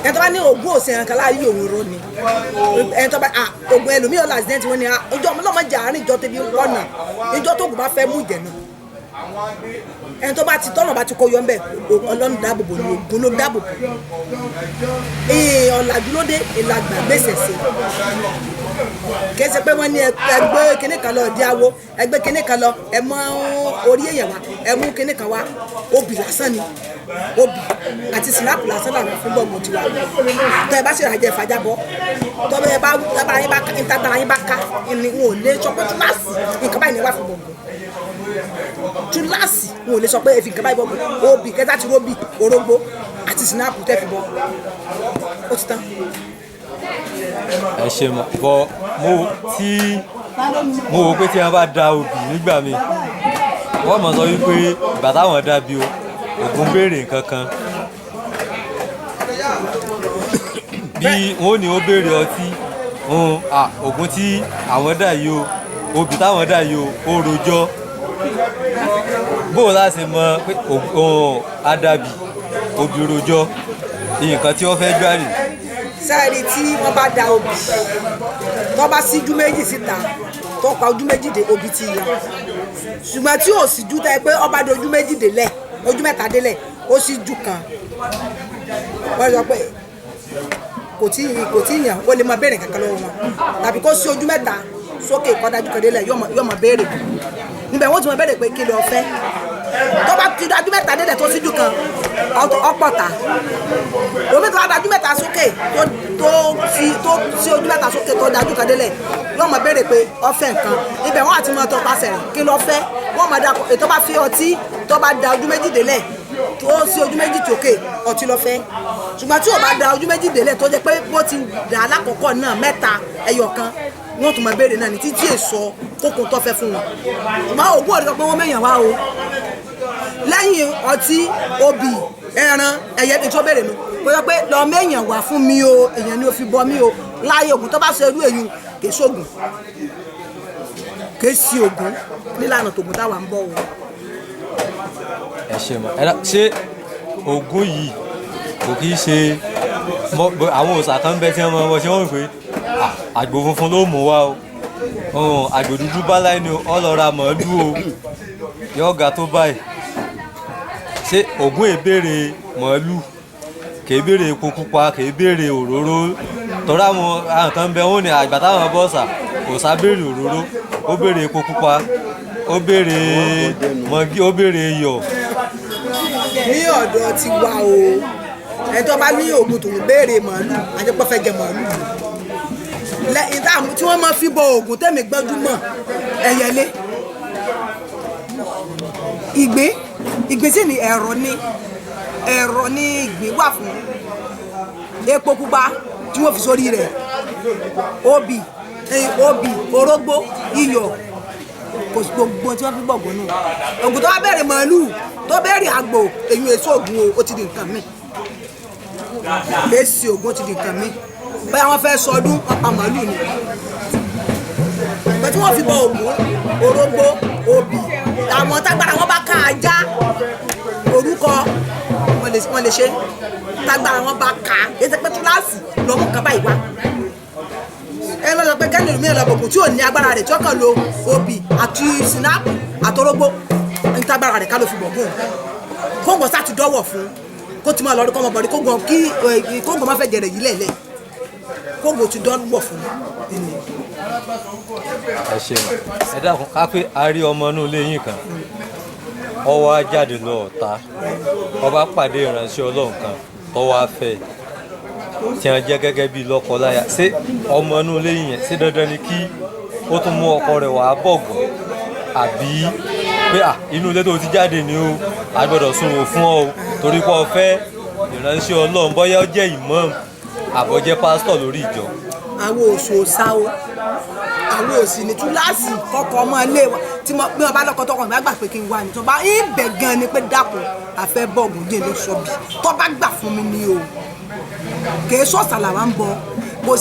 ẹni tó bá ní ògbó òsè ẹ̀kan láàyè òun ro ni ẹni tó bá ògùn ẹlòmíràn làzidẹ́ntì wọn ni ìjọ ọmọlọ́mọdé àárín ìjọ tẹbi pọ̀nà ìjọ tó kù bá fẹ́ mú ìjẹ̀nu ẹni tó bá ti tọ́nà bá ti kó yọ ń bẹ̀ ọlọ́run dáàbòbò ni ògùn ló dáàbòbò ọ̀làjú ló dé ìlàgbà gbèsè sí kì í ṣe pé wọ́n ní ẹgbẹ́ kinní kan lọ di awo ẹgbẹ́ kinní kan lọ ẹ mọ orí èèyàn wa ẹ mú kinní kan wá obì lásán ni obì àti sinapu lásán làwọn fún bọ́ọ̀mù tiwa tọ́ ẹ bá ṣe ìrànjẹ ìfàjábọ́ tọ́ ẹ bá ìtàtàrà yín bá ká ni wọn ò lè sọ pé túláàsì nǹkan báyìí ni wà fún bọ́ọ̀mù túláàsì wọn ò lè sọ pé èfi nǹkan báyìí bọ́ọ̀mù obì kẹta ti róbì orógbó àti sinapu tẹ́ fi bọ́ ó ti tán. ẹ ṣe mọ bọ mo wò pé tí wọn bá da obì nígbà míì wọn mọ sọ wípé ìgbà táwọn dàbí o Ògún béèrè nǹkan kan bí wọn ò ní ó béèrè ọtí Ògún tí àwọn dà yìí o obì táwọn dà yìí o ó rojọ́ bó o láti mọ pé adàbí obì rojọ́ nǹkan tí wọ́n fẹ́ gbà rè. sẹ́ẹ̀rì tí wọ́n bá da obì tó bá síjú méjì síta tó pa ojú méjì dé obì ti yọ ṣùgbọ́n tí ò síjú tẹ́ pé ọba dé ojú méjì délẹ̀ ojú mẹ́ta délẹ̀ ó síjú kan wọ́n sọ pé kò tí yàn ó lè máa béèrè kankan lọ́wọ́ wọn tàbí kó sí ojú mẹ́ta sókè kọ́dájú kan délẹ̀ yóò máa béèrè níbẹ̀ wọ́n ti máa béèrè pé kí ló fẹ́ tó bá ti dájú mẹ́ta délẹ̀ tó síjú kan ọ̀pọ̀ta omi tó bá dájú mẹ́ta sókè tó sí ojú mẹ́ta sókè tó dájú kan délẹ̀ yóò máa béèrè pé ó fẹ́ nǹkan níbẹ̀ wọ́n àti máa tọ́ pasẹ̀ rẹ̀ kí ló fẹ́ wọ́n máa dàpọ̀ ètò bá fi ọtí tó bá da ojú méjì délẹ̀ tó sí ojú méjì tókè ọtí ló fẹ́ ṣùgbọ́n tí ò bá da ojú méjì délẹ̀ tó jẹ́ pé bó ti dà alákọ̀ọ́kọ́ náà mẹ́ta ẹyọ kan wọ́n tún máa béèrè náà ní títí èso kókó tó fẹ́ fún wọn ṣùgbọ́n Ògún òde sọ pé wọ́n mẹ́yàn wá o lẹ́yìn ọtí obì ẹran ẹ̀yẹ tó béèrè nu kó yọ pé lọ mẹ́yàn wá fún mi o èèyàn ni ó fi bọ́ mi o láyé Ògún tó bá ṣe irú èyí kì í ṣògùn kì í sí Ògún nílànà tògùn táwa ń bọ̀ o. ẹ ṣe mọ ṣé Ògún yìí kò kí í ṣe àwọn òòṣà kan bẹ tí wọn mọ ṣé wọn pè àgbò funfun ló mú wá o àgbò dúdú báláì ni ọlọ́ra màálù o yóò ga tó báyìí ṣé Ògún èbèrè màálù kì í béèrè epo pupa kì í béèrè òróró tọ́ra àwọn kan bẹ wọn ní àgbà táwọn bọ́ọ̀sà òòṣà béèrè òróró ó béèrè epo pupa ó béèrè mọ́gí ó béèrè iyọ̀. ní ọ̀dọ̀ ti wá o ẹni tó bá ní Ògún tó ń béèrè màálù àjẹpọ̀ fẹ́ jẹ màálù tí wọ́n máa fi bọ Ògún tẹ̀mí gbọ́dúmọ̀ ẹ̀yẹlé ìgbín sì ni ẹ̀rọ ní ìgbín wà fún epo pupa tí wọ́n fi sórí rẹ̀ obì orógbó iyọ̀ kò sí gbogbo tí wọ́n fi bọ̀ Ògún náà Ògún tó bá bẹ̀rẹ̀ màálù tó bẹ̀rẹ̀ àgbò èyí èso Ògún ó ti di nǹkan mi èsì Ògún ó ti di nǹkan mi bẹ́ẹ̀ wọ́n fẹ́ sọdún ọ̀pá màálù ni bẹ́ẹ̀ tí wọ́n fi bọ Ògún orógbó obì àwọn tágbára wọn bá ká ajá orúkọ wọn lè ṣe tágbára wọn bá ká ètò pé túláàsì lọ́mú kan báyìí wá ẹ lọ sọ pé kẹ́ni mi lọ bòkù tí ò ní agbára rẹ̀ tí ó kàn lo obì àti sinapu àtọrógbó ní tágbára rẹ̀ ká ló fi bọ̀gùn kóńgò sá ti dọ́wọ̀ fún kó ti máa lọ rí kọ́mọ bọ̀rí kóńgò má fẹ́ jẹrẹ yìí lẹ̀lẹ̀ kóńgò ti dọ́wọ̀ fún ẹni. ẹ ṣeun ẹ dákun ká pé a rí ọmọ inú ilé yín kan ọwọ́ á jáde lọ ọ̀tá ọba pàdé ìránṣẹ́ Ọlọ́run kan tọ́wọ́ á fẹ́ tí wọ́n jẹ́ gẹ́gẹ́ bíi lọ́kọ-láya ṣé ọmọ inú ilé yẹn ṣé dandan ni kí ó tún mú ọkọ rẹ̀ wá bọ̀gùn àbí pé inú ilé tó ti jáde ni o a gbọ́dọ̀ sunwọ̀n fún ọ torí pé ọ fẹ́ ìránṣẹ́ Ọlọ́run bóyá ó jẹ́ ìmáàmù àbọ̀jẹ́ pásítọ̀ lórí ìjọ. àwọn oṣù sáwó àwọn òsì ní túláàsì kọkọ ọmọ ilé wa tí bí wọn bá lọkọ tọkọ mi àgbà pé kí n wá ní tó bá ibẹ̀ gan ni pé dàpọ̀ àfẹ́ bọ̀gùn díẹ̀ ló sọ bí tó bá gbà fún mi ni o kìí sọ̀sà làwọn ń bọ mo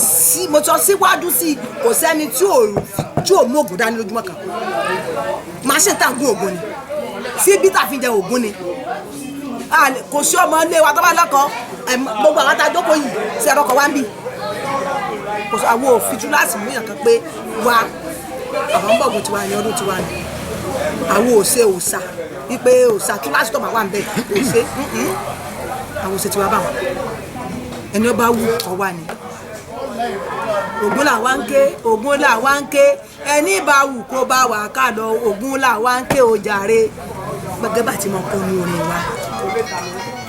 sọ síwájú sí i kò sẹ́ni tí ò mú ògùn dání lójúmọ́ kan machine tá à ń gún ògùn ni síbí tá a fi jẹ ògùn ni kò sí ọmọ ilé wa tó bá lọ́kọ̀ọ́ gbogbo àwọn tá a jókòó yìí sí ẹ̀rọ kan wá ń bì kò sí àwọn òfin túláàsì mú yàn kan pé wa àwọn bọ̀gùn tiwa ni ọdún tiwa ni àwọn òṣè òòṣà wípé òòṣà túláàsì tó máa wà ń bẹ̀ òṣè àwọn òṣè tiwa báwọn ẹni ọba wù ọ wà ní ògún làwa ń ké ògún làwa ń ké ẹni bá wù kó bá wà ká lọ ògún làwa ń ké o jàre gbẹgẹ bá ti mọ kó ní orin wa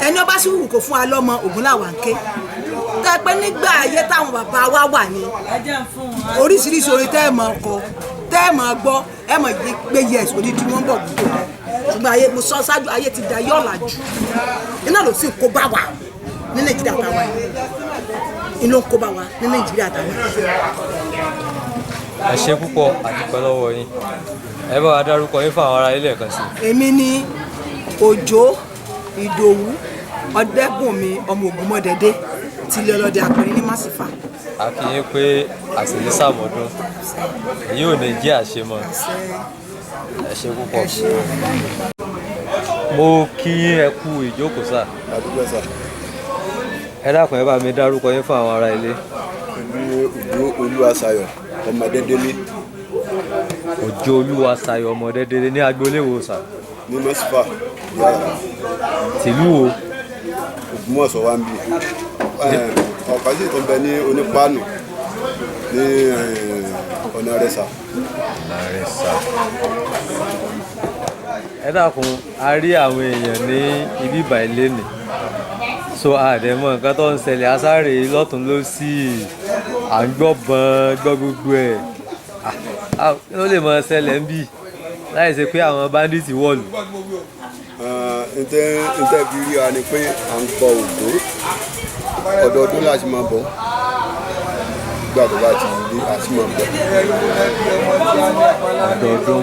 ẹni ọba sì wù kó fún wa lọ́mọ ògún làwa ń ké tẹ pé nígbà ayé táwọn bàbá wa wà ní oríṣiríṣi orin tẹ́ ẹ̀ mọ̀ ọkọ tẹ́ ẹ̀ mọ̀ gbọ́ ẹ̀ mọ̀ gbé yẹs odidi wọn bọ̀ gbogbo ṣùgbọ́n ayé mo sọ ṣáájú ayé ti da yọ̀ọ̀là jù iná ló sì kó bá wa ní Nàìjíríà táwa inú kó bá wa ní Nàìjíríà táwa. ẹ ṣé púpọ̀ àdúpẹ́ lọ́wọ́ yín ẹ bá wa dárúkọ yín fún àwọn ará ilé ẹ̀kan sí. èmi ni Òjó Ìdòwú Ọdẹ́bùnmi ọmọ Ògúnmọ́dẹ́dẹ́ ti lé ọlọ́dẹ àpẹẹrẹ ní Màsífà. a kí yín pé àṣìlè sàmọ́dún èyí ò ní jẹ́ àṣemọ́ ẹ ṣé púpọ̀ mo kí ẹ kú ìjókòó sà. àdúgbò sà. ẹ dákun ẹ bá mi dárúkọ yín fún àwọn ará ilé. Òjó Olúwaṣayọ̀ Ọmọdédélé. Òjó Olúwaṣayọ̀ Ọmọdédélé ní agboolé wo sà. ní Màsífà yàrá. tìlú wo. Ògbómọ̀ṣọ́ wa ń bì. ọ̀pá-sí tó ń bẹ ní Onípáànù ní ọ̀nà Rẹ̀sà. ẹ dákun a rí àwọn èèyàn ní ibi ìbàilé ni so àdẹ̀mọ́ nǹkan tó ń ṣẹlẹ̀ asáré lọ́tún lósì à ń gbọ́bọn gbọ́ gbogbo ẹ̀ ló lè mọ ṣẹlẹ̀ ń bì láì ṣe pé àwọn báńdíìtì wọ̀lú. ntẹ́ fi rí wa ni pé à ń bọ Ògún ọdọọdún láti máa bọ̀ gbà tó bá ti di àti máa bọ̀. ọdọọdún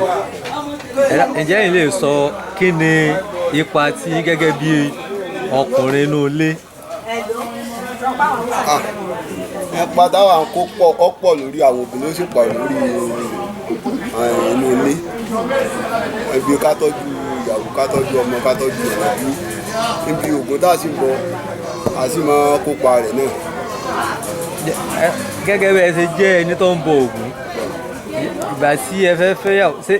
ǹjẹ́ yìí lè sọ kí ni ipa tí gẹ́gẹ́ bí ọkùnrin inú ilé. ipa táwa ń kó ọ̀pọ̀ lórí àwọn obìnrin ó sì pọ̀ lórí inú ilé ibi ká tọ́jú ìyàwó ká tọ́jú ọmọ ká tọ́jú ìyàwó níbi Ògún tá a sì bọ̀ a sì máa kópa rẹ̀ náà. gẹ́gẹ́ bí ẹ ṣe jẹ́ ẹni tó ń bọ Ògún ìgbà tí ẹ fẹ́ fẹ́yàwó ṣé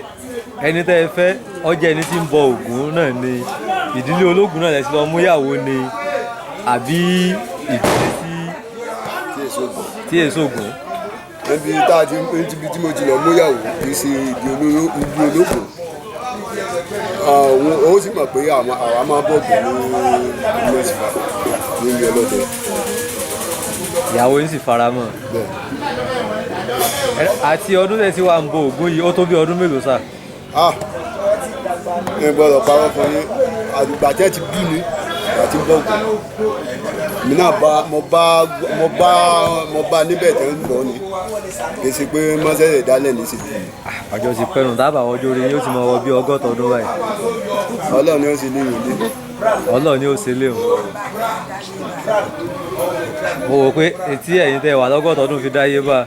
ẹni tẹ́ ẹ fẹ́ ó jẹ́ ẹni tí ń bọ Ògún náà ni ìdílé ológun náà lẹ ti lọ mú ìyàwó ni àbí ìdílé tí èso Ògún. níbi tá a ti níbi tí mo ti lọ mú ìyàwó kì í ṣe ìdí ológun ó sì mọ̀ pé àwa máa bọ̀ Ògún ní Màsífà níbi ọlọ́dẹ. ìyàwó yín sì fara mọ́. àti ọdún tẹ́ ti wà ń bọ Ògún yìí ó tó bí ọdún mélòó sà. ẹ gbọ́dọ̀ parọ́ fún yín àdùgbà tẹ́ ti bí mi àti bọ́ọ̀gù mi náà mo bá níbẹ̀ tẹ́ ń bọ̀ ni kì í ṣe pé mọ́sẹ̀lẹ̀ dálẹ̀ ní síbi. ọjọ́ ti pẹ́rùn dábàá ọjọ́ orí yóò ti mọ wọ bí 60 ọdún báyìí. Ọlọ́run ni ó sì lé ìwé. Ọlọ́run ni ó ṣe lé o. mo wò pé etí ẹ̀yin tẹ́ wà 60 ọdún fi dáyé bá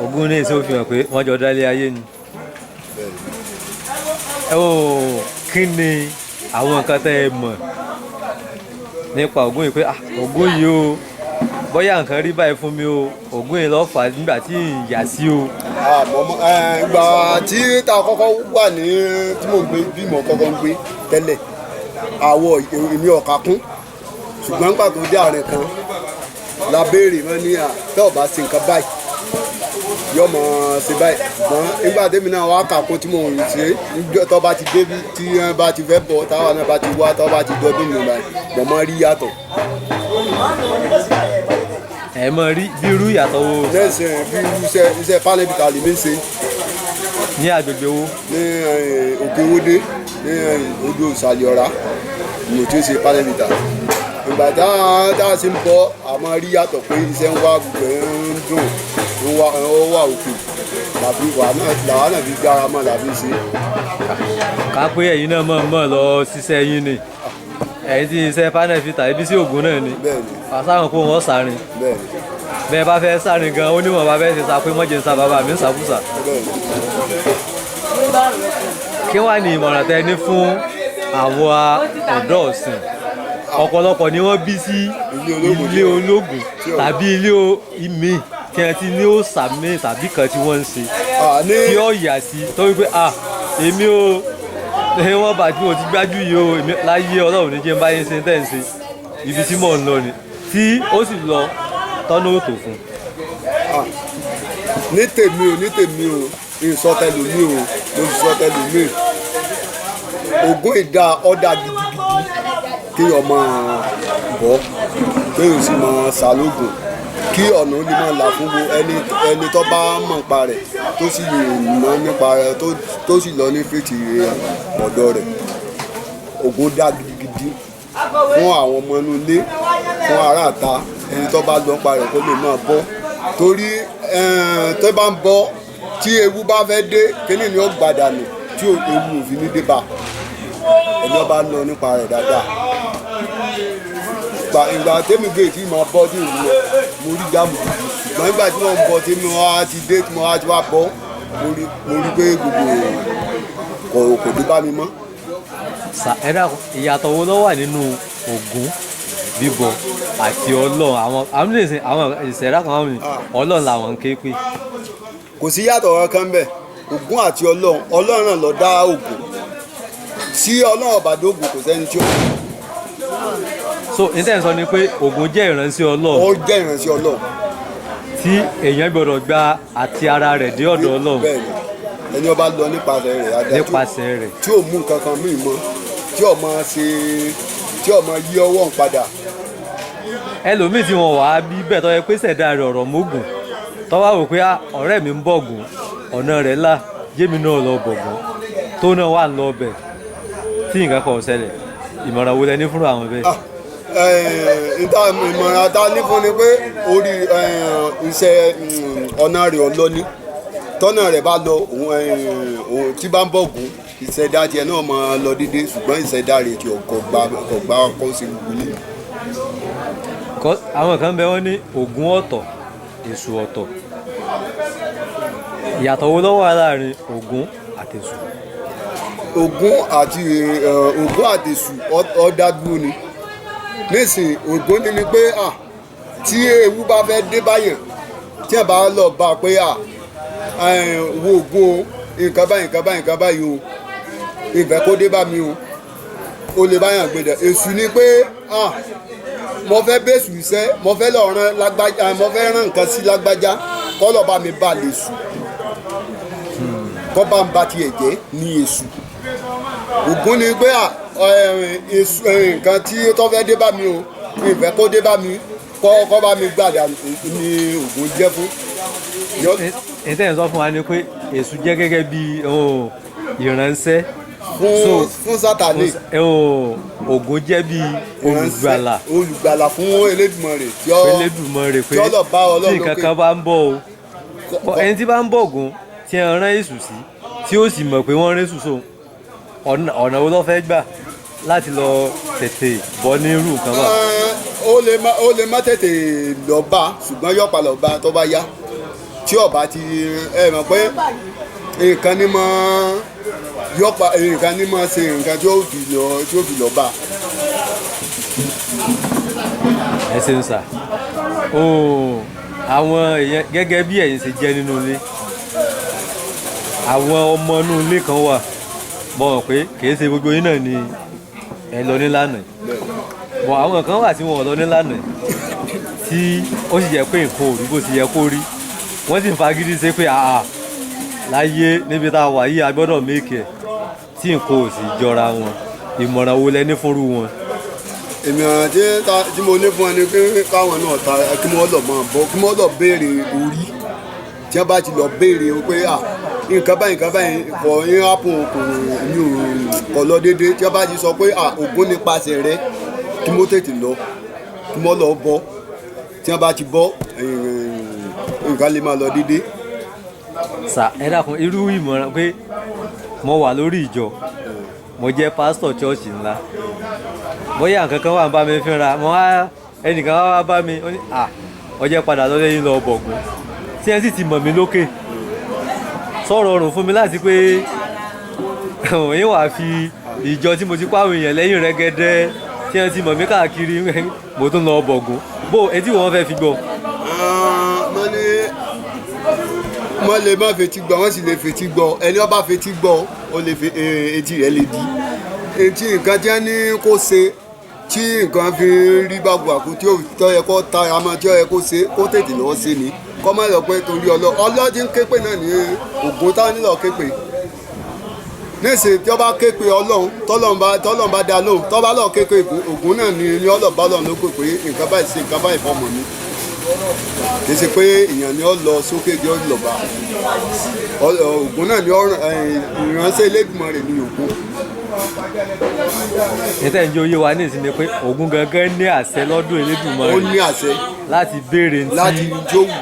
Ògún ní ìṣó fi hàn pé wọ́n jọ dálé ayé ni. kí ni àwọn nǹkan tẹ́ ẹ mọ̀ nípa Ògún yìí pé Ògún yìí o bóyá nǹkan rí báyìí fún mi o Ògún yìí lọ́ọ́ fà nígbà tí ìyà sí o. ìgbà tí tá a kọ́kọ́ wà ní tí mò ń gbé bí mo kọ́kọ́ ń gbé tẹ́lẹ̀ àwọ̀ èmi ọ̀ka kún ṣùgbọ́n nígbà tó dé àárín kan la béèrè mọ́ ní tẹ́ ọ̀ bá ṣe nǹkan báyìí yọ mọ ṣe báyìí ṣùgbọ́n nígbà tẹ́mi náà wá kà kún tí mò ń ṣe tọ́ bá ti débi tí wọ́n bá ti fẹ́ bọ̀ táwa náà bá ti wá tọ́ bá ti dọ́dún mi báyìí mọ̀ mọ́ rí yàtọ̀. ẹ mọ rí bí irú ìyàtọ̀ wo. lẹ́sìn bí irú iṣẹ́ pálẹ̀bìtà lè mí ṣe. ní agbègbè wo. ní Òkèwòdé ní odò ìsàlẹ̀ ọ̀rá ní tí ó ṣe pálẹ̀bìtà. ìgbà tá a ṣe ń bọ̀ àmọ́ rí yàtọ̀ pé iṣẹ́ ń wá gbogbo ẹ̀ ń dùn ó wà òkè làbí làwa náà fi gbára mọ́ làbí ṣe. ká pé ẹ̀yin náà mọ̀ lọ ṣiṣẹ́ yín ni ẹ̀yin tí iṣẹ́ panel fi tà ibi sí Ògún náà ni bẹ́ẹ̀ni fàṣàrùn kó wọ́n sàárín. bẹ́ẹ̀ni bẹ́ẹ̀ bá fẹ́ sáré gan onímọ̀ bá fẹ́ ṣe sá pé mọ́jẹ̀ ń sa bàbá mi ń sàkúsà. kí wàá ní ìmọ̀ràn tẹ́ ní fún àwọn ọ̀dọ́ ọ̀sìn ọ̀pọ̀lọpọ̀ ni wọ́n bí sí ilé ológun tàbí ilé ìmí tí wọ́n ti ní òòṣà mi tàbí kan tí wọ́n ń ṣe tí ó yà sí tó wípé èmi ò ní wọ́n bá tí mo ti gbájú yìí o láyé ọlọ́run ní jẹ́ ń bá yín ṣe ń tẹ̀ ń ṣe ibi tí mò ń lọ ni tí ó sì lọ tọ́nú òtò fún. ní tèmi o ìsọtẹlù mi o mo sì sọtẹlù mi Ògún ìdá ọ̀dà gidigidi kí ọmọ bọ́ kí o sì mọ ṣàlógún kí ọ̀nà ó lè máa là fún ẹni tó bá mọ̀ nípa rẹ̀ tó sì mọ̀ nípa rẹ̀ tó sì lọ ní fètì ọ̀dọ́ rẹ̀. Ògún dá gidigidi fún àwọn ọmọ inú ilé fún aráàta ẹni tó bá lọ nípa rẹ̀ kó lè máa bọ́ torí tó bá ń bọ́ tí ewu bá fẹ́ dé kíní ni ó gbàdánù tí ewu ò fi ní dé bá ẹni ó bá lọ nípa rẹ̀ dáadáa. Ìgbà tẹ́mi gbé tí mo bọ́ tí ìlú lọ mo rí jáàmù ṣùgbọ́n nígbà tí wọ́n ń bọ́ tí mo wá ti dé tí mo wá ti wá bọ́ mo rí pé gbogbo kò dé bá mi mọ́. ìyàtọ̀ wo ló wà nínú Ògún bíbọ àti Ọlọ́run àwọn ìṣẹ̀dá kan wọ́n ní Ọlọ́run làwọn ń ké pé. kò sí yàtọ̀ kankan bẹ́ẹ̀ Ògún àti Ọlọ́run náà ló dá Ògún sí Ọlọ́run ọ̀bàdógún kò sẹ́ni tí ó so intanet sọ ni pé Ògún jẹ́ ìránṣẹ́ Ọlọ́run. ó jẹ́ ìránṣẹ́ Ọlọ́run. tí èèyàn gbọ́dọ̀ gba àti ara rẹ̀ dé ọ̀dọ̀ Ọlọ́run. bẹ́ẹ̀ni ẹni ó bá lọ nípasẹ̀ rẹ̀ adá nípasẹ̀ rẹ̀ tí ò mú nǹkan kan míì mọ́ tí ò máa yí ọwọ́ ń padà. ẹlòmíì tí wọn wàá bí bẹ́ẹ̀ tó yẹ pé ṣẹ̀dá rẹ̀ ọ̀rọ̀ mógùn tó wá wò pé ọ̀rẹ́ mi ń bọ̀gùn ọ̀nà rẹ̀ là jẹ́mi náà lọ bọ̀gùn tó náà wà ń lọ bẹ̀ tí nǹkan kan ò ṣẹlẹ̀ ìmọ̀ràn wo lẹ ní fún àwọn bẹ́ẹ̀. ìmọ̀ràn ta ní fún ni pé orí iṣẹ́ ọ̀nà rẹ̀ ọlọ́ni tọ́nà rẹ̀ bá lọ tí bá ń bọ̀gùn ìṣẹ̀dá tiẹ̀ náà máa lọ déédéé ṣùgbọ́n ìṣẹ̀dá rẹ̀ tí kò gbà kó sí gbogbo. àwọn kan bẹ wọ́n ní Ògún ọ̀tọ̀ Èṣù ọ̀tọ̀ ìyàtọ̀ wo ló wà láàrin Ògún àti Èṣù. Ògún àti Èṣù ọ̀dàdúró ni nísìnyí Ògún ni pé tí ewu bá fẹ́ dé báyàn tí ẹ̀ bá lọ bá a pé wo Ògún o nǹkan báyìí o ìfẹ́ kó dé bá mi o lè báyàn gbèdè. Èṣù ni pé mo fẹ́ bẹ́sù iṣẹ́ mo fẹ́ lọ rán lágbájá mo fẹ́ rán nǹkan sí lágbájá kọ́ lọ́ọ́ bá mi bá lè sùn kọ́ bá ń ba tiẹ̀ jẹ́ ní Èṣù. Ògún ni pé nǹkan tí tó fẹ́ dé bá mi o ìfẹ́ kó dé bá mi kọ́ bá mi gbàdá ní Ògún jẹ́ fún. ìtẹ́yìn sọ fún wa ni pé Èṣù jẹ́ gẹ́gẹ́ bí ìránṣẹ́ fún Sátánì. Ògún jẹ́ bí olùgbàlà fún Elédùmarè pé tí nǹkan kan bá ń bọ̀ o ẹni tí bá ń bọ̀ Ògún tí ẹ rán Èṣù sí tí ó sì mọ̀ pé wọ́n rán Èṣù sóhun ọ̀nà wo ló fẹ́ gbà láti lọ tètè bọ́ ní irú nǹkan bá. ó lè má tètè lọ bá ṣùgbọ́n yọ̀pá lọ bá tó bá yá tí ọba ti mọ̀ pé nǹkan ní mọ́ yọ̀pá nǹkan ní mọ́ ṣe nǹkan tí ó fi lọ bá. ẹ ṣe ń sà àwọn èèyàn gẹ́gẹ́ bí ẹ̀yin ṣe jẹ́ nínú ilé àwọn ọmọ inú ilé kan wà bọ̀ pé kìí ṣe gbogbo yín náà ni ẹ lọ nílànà bọ̀ àwọn kan wà tí wọn ò lọ nílànà tí ó sì jẹ́ pé nǹkan ò rí bó ti yẹ kó rí wọ́n sì ń fagídí ṣe pé láyé níbi tá a wà yìí a gbọ́dọ̀ méèkì ẹ̀ tí nǹkan ò sì jọra wọn ìmọ̀ràn wo lẹ ní fúnrú wọn. ìmọ̀ràn tí mo ní fún ẹ ni pé káwọn náà ta kí wọ́n lọ máa bọ́ kí wọ́n lọ béèrè orí tí wọ́n bá ti lọ béèrè pé nǹkan báyìí kò ń hápùn kò lọ déédéé tí wọ́n bá ti sọ pé Ògún nípasẹ̀ rẹ kí wọ́n tètè lọ kí wọ́n lọ bọ́ tí wọ́n bá ti bọ́ nǹkan lè máa lọ déédéé. sà ẹ dákun irú ìmọ̀ràn pé mo wà lórí ìjọ mo jẹ́ pásítọ̀ chọ́ọ̀chì ńlá bóyá nǹkan kan wà ń bá mi fínra mo wá ẹnìkan wá bá mi ó ní ọjẹ́ padà lọ lẹ́yìn lọ bọ̀gùn tí ẹ sì ti mọ̀ mí lókè sọ̀rọ̀ ọ̀rùn fún mi láti pé òun wà fi ìjọ tí mo ti pàwọn èèyàn lẹ́yìn rẹ́gẹ́dẹ́ tí ẹ ti mọ̀ mí káàkiri mo tún lọ bọ̀gùn bó etí wọn fẹ́ fi gbọ́. wọ́n lè má fetí gbọ́ wọ́n sì lè fetí gbọ́ ẹni ó bá fetí gbọ́ ó lè etí rẹ̀ lè di etí nǹkan tí wọ́n ní kó ṣe tí nǹkan fi rí bàgbàkú tí ó yẹ kó ta àmọ́ tí ó yẹ kó ṣe kó tètè lọ́ọ́ ṣe ni kọ́ má lọ pé torí ọlọ́dún képe náà ní Ògún táwọn nílò képe níṣẹ́ tí wọ́n bá képe Ọlọ́run tọ́lọ́run bá dá lóhùn tọ́ bá lọ́ọ́ képe Ògún náà ní ọlọ́ọ̀bá lọ́ọ̀ ló pè pé nǹkan báyìí ṣe nǹkan báyìí fọmọ mi kì í ṣe pé èèyàn ni ó lọ sókè jọ lọ́ba Ògún náà ni ìránṣẹ́ Elédùmarè rẹ̀ ní Ògún. níta ìjọ oyè wa ní ìsinmi pé Ògún gangan ní àṣẹ lọ́dún Elédùmarè ó ní àṣẹ láti béèrè láti ntí jówù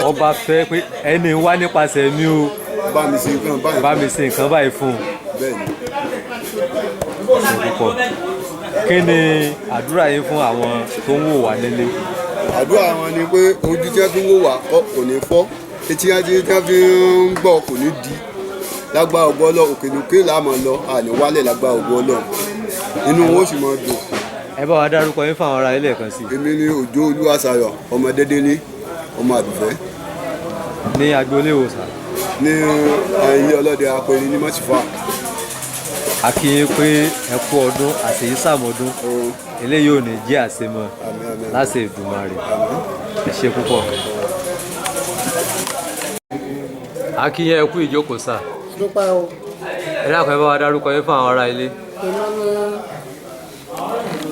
ọba fẹ́ pé ẹni wá nípasẹ̀ mi o bá mi ṣe nǹkan báyìí bá mi ṣe nǹkan báyìí fún bẹ́ẹ̀ ni. un. kí ni àdúrà yín fún àwọn tó ń wò wá nílé? àdúrà wọn ni pé ojú tí wọ́n fi ń wò wá kò ní fọ́ etí tí wọ́n fi ń gbọ́ kò ní di lágbára ògo Ọlọ́run òkèlókè láàmú lọ àní wálẹ̀ lágbára ògo Ọlọ́run inú wọn ó sì máa dùn. ẹ bá wa dárúkọ yín fáwọn ará ilé kan sí. èmi ni Òjó Olúwaṣayọ̀ ọmọ Dédélé ọmọ Àdùfẹ́ ní agboolé ìwòsàn. ní ilé ọlọ́dẹ apẹ̀rẹ̀ ní mọ́sífà. a kí yín pé ẹ kú ọdún àṣeyí sàmọ́dún eléyìí ò ní jẹ́ àṣemọ́ láṣẹ Èdùmàrè ẹ ṣé púpọ̀. a kí yín ẹ kú ìjókòó sà. dúpẹ́ o. ẹ dákun ẹ bá wa dárúkọ yín fún àwọn ará ilé. èmi ni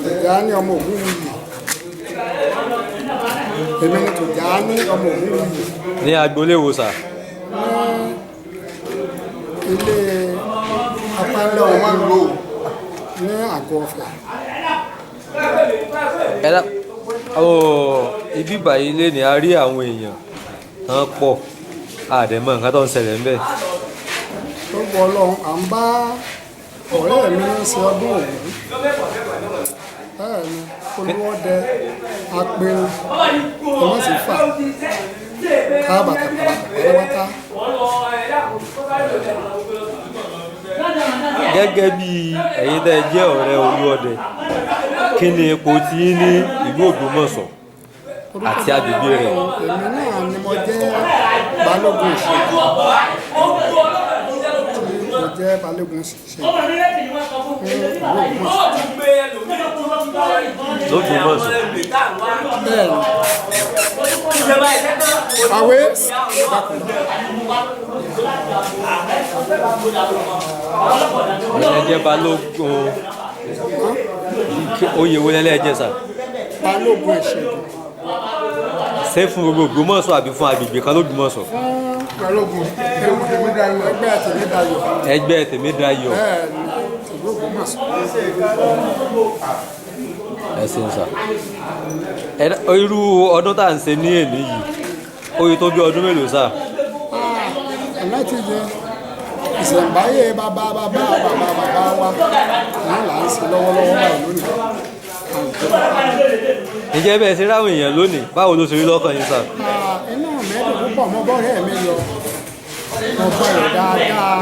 Tìjání ọmọ Ògúnwùyí. èmi ni Tìjání ọmọ Ògúnwùyí. ní agboolé ìwòsàn. ní ilé apálẹ̀ ọmọ ìlú ní Àgọ́ Ọ̀fẹ́. ibi báyìí lé ní a rí àwọn èèyàn tán pọ̀ àdèmọ̀ nǹkan tó ń ṣẹlẹ̀ ń bẹ̀. tó gbọ́ Ọlọ́run à ń bá ọ̀rẹ́ mi ń ṣe ọdún Ògún. bẹ́ẹ̀ ni Olúọdẹ apẹ̀rẹ̀ ìmọ̀sífà káàbàtà pátápátá. gẹ́gẹ́ bí ẹ̀yin tẹ́ ẹ jẹ́ ọ̀rẹ́ Olúọdẹ kí ni ipò tí yín ní ìlú Ògbómọ̀ṣọ́ àti agbègbè rẹ̀? èmi náà ni mo jẹ́ balógun ìṣègùn mo jẹ́ balógun ìṣègùn l'Ógbómọ̀ṣọ́. bẹ́ẹ̀ ni àwẹ̀ ẹ jẹ́ balógun oyè wo lẹ́lẹ́ jẹ́ sà? balógun ìṣègùn. ṣé fún gbogbo Ògbómọ̀ṣọ́ àbí fún agbègbè kan l'Ógbómọ̀ṣọ́? fún balógun ẹgbẹ́ Tèmídayọ̀. ẹgbẹ́ Tèmídayọ̀. bẹ́ẹ̀ ni ìlú Ògbómọ̀ṣọ́. ẹ ṣeun sà. irú ọdún tá à ń ṣe ní èní yìí ó yẹ tó bí ọdún mélòó sà? ọ̀nà ti jẹ ìṣẹ̀ǹbáyé bàbá wa ní là ń ṣe lọ́wọ́lọ́wọ́ báyìí lónìí. ǹjẹ́ bẹ́ẹ̀ ṣe ráwọn èèyàn lónìí báwo ló ṣe rí lọ́kàn yín sà? inú mẹ́rin púpọ̀ mọ́ bọ́ọ̀rẹ́ mi yọ mo bọ̀rẹ̀ dáadáa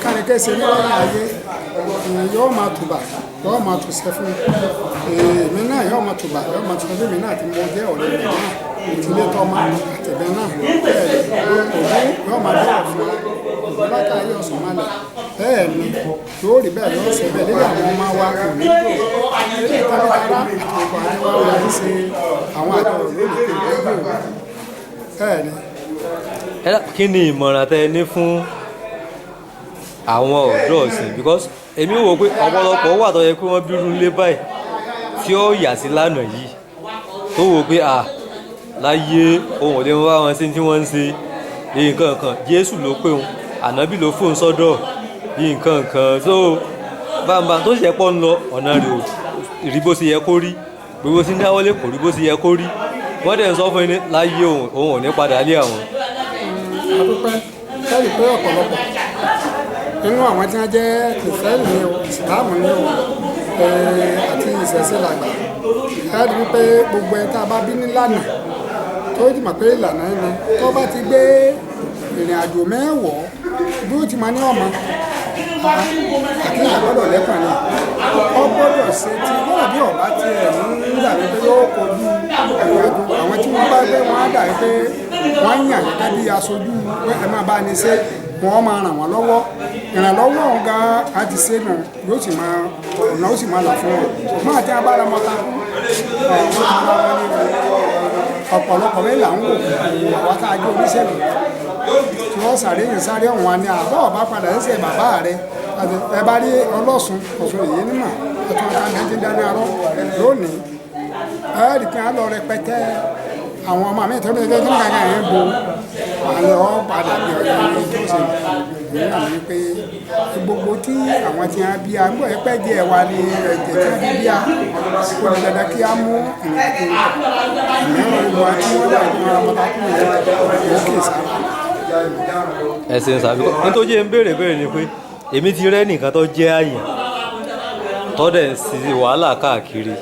kánikẹ́sì nílẹ̀ ayé yóò máa tùbà yóò máa tùsẹ̀ fún èmi náà yóò máa tùbà yóò máa tùsẹ̀ fún mi náà tí mo jẹ́ ọ̀rẹ́ rẹ̀ náà ìtìlẹ̀ tọ́mọ àtẹ̀bẹ̀ náà òun yóò máa bẹ̀rẹ̀ fún wa ìgbàlákà yóò sùn mọ́lẹ̀ bẹ́ẹ̀ ni yóò rí bẹ́ẹ̀ yóò ṣe bẹ́ẹ̀ lẹ́yìn àwọn ọmọ wa kò ní lò ilé ìtọ́jú ara àti ọkọ̀ àdéhùn wa ń ṣe àwọn àjọyọ̀ lónìí kò ní lò bẹ́ẹ̀ ni. kí ni ìmọ̀ràn tẹ́ ẹ ní fún àwọn ọ̀dọ́ ọ̀sìn because èmi wò pé ọ̀pọ̀lọpọ̀ wà tó yẹ kí wọ́n bírú lé báyìí tí ó yà sí lánàá yìí tó wò pé láyé ohun ò lè wá wọn sí tí wọ́n ń ṣe nǹkan kan Jésù ló pé òun ànábì ló fóun sọ́dọ̀ nǹkan kan tó bàbá tó ṣe pọ́ ń lọ ọ̀nà rẹ̀ ò rí bó ṣe yẹ kó rí gbogbo sí dáwọ́lé kò rí bó ṣe yẹ kó rí wọ́n dẹ̀ ń sọ fún ẹni láyé òun ò ní padà lé àwọn. adúpẹ́ sẹ́yìn pé ọ̀pọ̀lọpọ̀ nínú àwọn tí wọ́n jẹ́ kìrìsìtẹ́nì ni o ìsìláàmù ni o àti ìṣẹ̀ṣe làgbà ẹ rí wípé gbogbo ẹ̀ tá a bá bí nílànà tó ti mọ̀ pé ìlànà ẹni tó bá ti gbé ìrìn àjò mẹ́wọ̀ bí ó ti máa ní ọmọ àkíyàn gbọ́dọ̀ lẹ́kàn ni ọ gbọ́dọ̀ ṣe tí lọ́nà bí ọ̀bá ti ẹ̀ ń dàbí pé yóò kojú ìrìnàjò àwọn tí wọ́n bá gbé wọn á dàbí pé wọ́n yàn gẹ́gẹ́ bí aṣojú ẹ máa bá ní ṣe wọ́n máa ràn wọ́n lọ́wọ́ ìrànlọ́wọ́ ọ̀hún gan á ti ṣe nù yóò sì máa ọ̀nà ó sì máa là fún wọn máa tí a bá ra mọ́ta wọ́n ti bá wọn ní ọ̀pọ̀lọpọ̀ mẹ́là ń wò àwọn tá a jẹ́ oníṣègùn tí wọ́n sáré yìí sáré ọ̀hún wa ni àbọ̀ ọ̀bá padà ń ṣe bàbá rẹ̀ ẹ bá rí ọlọ́sùn ọ̀sùn èyí nímọ̀ ẹ̀tún ọ̀tá méjì dání arọ́ lónìí ẹ̀ẹ́dì kí wọ́n lọ rẹpẹtẹ àwọn ọmọ mi tẹ́lẹ̀ tẹ́lẹ̀ tẹ́lẹ̀ kankan yẹn bo àlẹ́ ọ́ padà bí ọjọ́ ní tó ṣe èyí náà ní pé gbogbo tí àwọn tí wọ́n bí a ń bọ̀ ẹ̀pẹ́ díẹ̀ wa ní ẹ̀jẹ̀ tí wọ́n bí bí a kò ní dandan kí a mú ìrìnàjò ìmíràn ìwà tí wọ́n dà ní ọmọdé kúrò lókè sára. ẹ̀sìn sàbí nítorí ń béèrè ni pé èmi ti rẹ́ nìkan tó jẹ́ àyàn tó dẹ̀ ń sí wàhálà káàkiri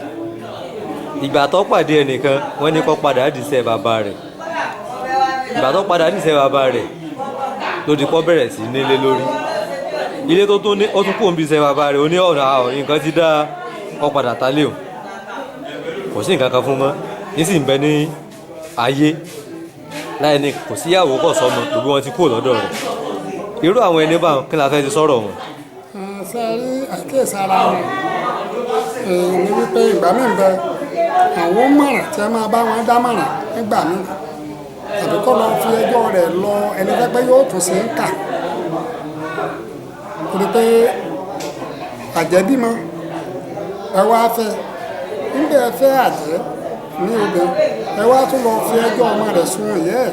ìgbà tó pàdé ẹnìkan wọ́n ní kó padà dìṣẹ́ bàbá rẹ̀ ìgbà tó padà dìṣẹ́ bàbá rẹ̀ ló di kó bẹ̀rẹ̀ sí nílé lórí ilé tó tún ní ó tún kó ń bí iṣẹ́ bàbá rẹ̀ ó ní ọ̀nà nǹkan ti dá ọ padà tálé o kò sí nǹkan kan fún mọ́ ní sì ń bẹ ní ayé láì ní kò síyàwó kò sọmọ gbogbo wọn ti kúrò lọ́dọ̀ rẹ̀ irú àwọn ẹni bá kí la fẹ́ ti sọ̀rọ̀ wọn. ṣe rí àkíyèsí ara wọn ní wípé ìgbà míì ń bẹ àwọn mọ̀ràn tí a máa bá wọn dámọ̀ràn nígbà míì tàbí kọ́ lọ fi ẹjọ́ rẹ̀ lọ ẹni pẹ́pẹ́ yóò tún sí ń kà torí pé àjẹ́bímọ ẹ wá fẹ́ nígbà ẹ fẹ́ àjẹ́ ní obìnrin ẹ wá tún lọ fi ẹjọ́ ọmọ rẹ̀ sun ìyẹ́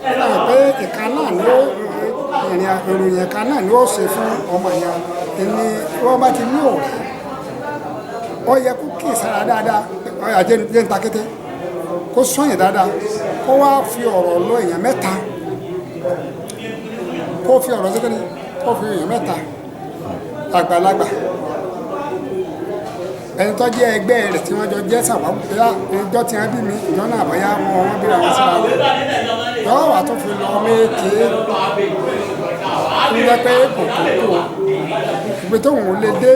ẹ̀ fún pé ìka náà ni ó ìròyìn ẹ̀ka náà ni ó ṣe fún ọmọ yẹn ẹni wọ́n bá ti ní ọ̀rẹ́ ó yẹ kó kí ìsára dáadáa àjẹ́ ń ta kété kó sọ́yìn dáadáa kó wá fi ọ̀rọ̀ lọ èèyàn mẹ́ta kó fi ọ̀rọ̀ síkẹ́ni kó fi èèyàn mẹ́ta àgbàlagbà ẹni tó jẹ́ ẹgbẹ́ rẹ̀ tí wọ́n jọ jẹ́ sàwáwù pé ìjọ tí wọ́n bí mi ìjọ náà bọ́yá wọn bíra wọn síra wọn lọ́wọ́ wà tó fi lọ méèké ń jẹ́ pé kò tó tó ìgbé tóun ò lè dé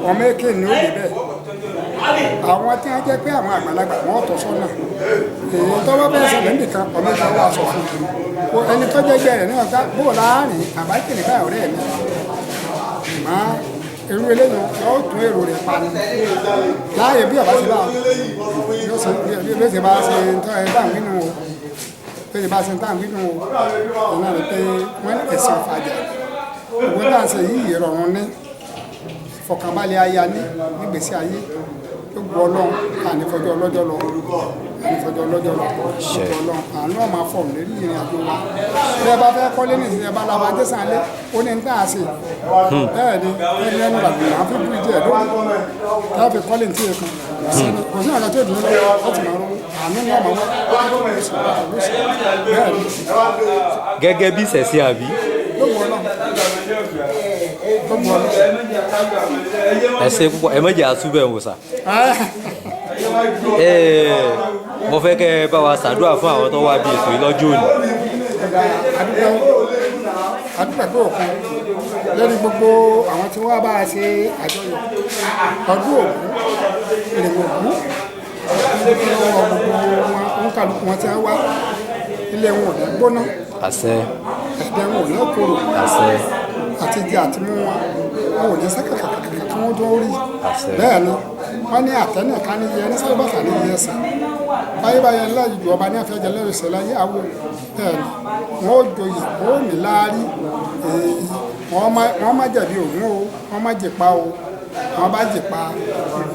ọmọ èké ni ó lè bẹ́ẹ̀ àwọn tí wọ́n jẹ́ pé àwọn àgbàlagbà wọ́n tọ́ sọ́nà èyí tó bá bẹ́ẹ̀ ṣẹlẹ̀ nìkan ọmọ ìjọ wà sọ fún ẹni tó jẹ́ ẹgbẹ́ rẹ̀ náà ká bó láàrin àbájẹ́ nìkan ọ̀rẹ́ mi máa irú eléyìí yóò tún èrò rẹ̀ pa ni láàyè bí ọba ti bá bí ó ti bá ṣe ń tọ́ ẹ bá ń bínú o bí ó ti bá ṣe ń tọ́ ń bínú o ọ̀nà rẹ̀ pé wọ́n ẹ̀sìn ọ̀fàjà òwe tá à ń ṣe yìí ìrọ̀rùn ní ìfọ̀kànbalẹ̀ aya ní nígbèsí ayé tó gbọ́ ọlọ́run ànífọjọ́ ọlọ́jọ́ lọ ànífọjọ́ ọlọ́jọ́ lọ ṣùgbọ́n ọlọ́run àánú ọ̀ma fọ̀ lórí ìrìn àjò wa bí ẹ bá fẹ́ kọ́lé ní ìsìn ẹ̀bá làwọn adésàn lé ó ní níta àṣẹ bẹ́ẹ̀ ni ẹni ẹnu làbí àwọn fi bú ìjẹ́ ẹ̀dọ́ tá a fi kọ́lé ní tíye kan kò sí àgbà tó dùn lọ́wọ́ láti máa rún àánú ní ọmọ wọn bẹ́ẹ̀ ni. gẹ́gẹ́ bí ìṣẹ̀ṣe àbí. ẹ ṣe púpọ̀ ẹ mọ̀jẹ̀ àtúbẹ̀ wò sà. mo fẹ́ kẹ́ ẹ bá wa ṣàdúrà fún àwọn tó wá bí ètò yìí lọ́jọ́ òní. àdúgbò pé òkun lórí gbogbo àwọn tí wọ́n bá a ṣe àjọyọ̀ ọdún ògún ìrìnà ògún gbogbo wọn kálukú wọn ti wá ilé wọn ò ní gbóná àṣẹ ẹ̀dẹ̀ wọn ò ní kóró àṣẹ àti jẹ àti mú wọn ò ní sẹ́kàkàkàkà kí wọ́n tó rí bẹ́ẹ̀ ni wọ́n ní àtẹ́nìkan ní yẹ ní sábàtà ní yẹ ẹsẹ̀ báyébáyé ńlá ìjọ ọba ní àfẹ́jẹ lẹ́rù ìṣẹ̀lẹ̀ ayé àwọ̀ bẹ́ẹ̀ ni wọ́n ó joyè wọ́n ó ní láárí wọ́n má jẹ̀bi ògún o wọ́n má jẹ̀pa o wọ́n bá jẹ̀pa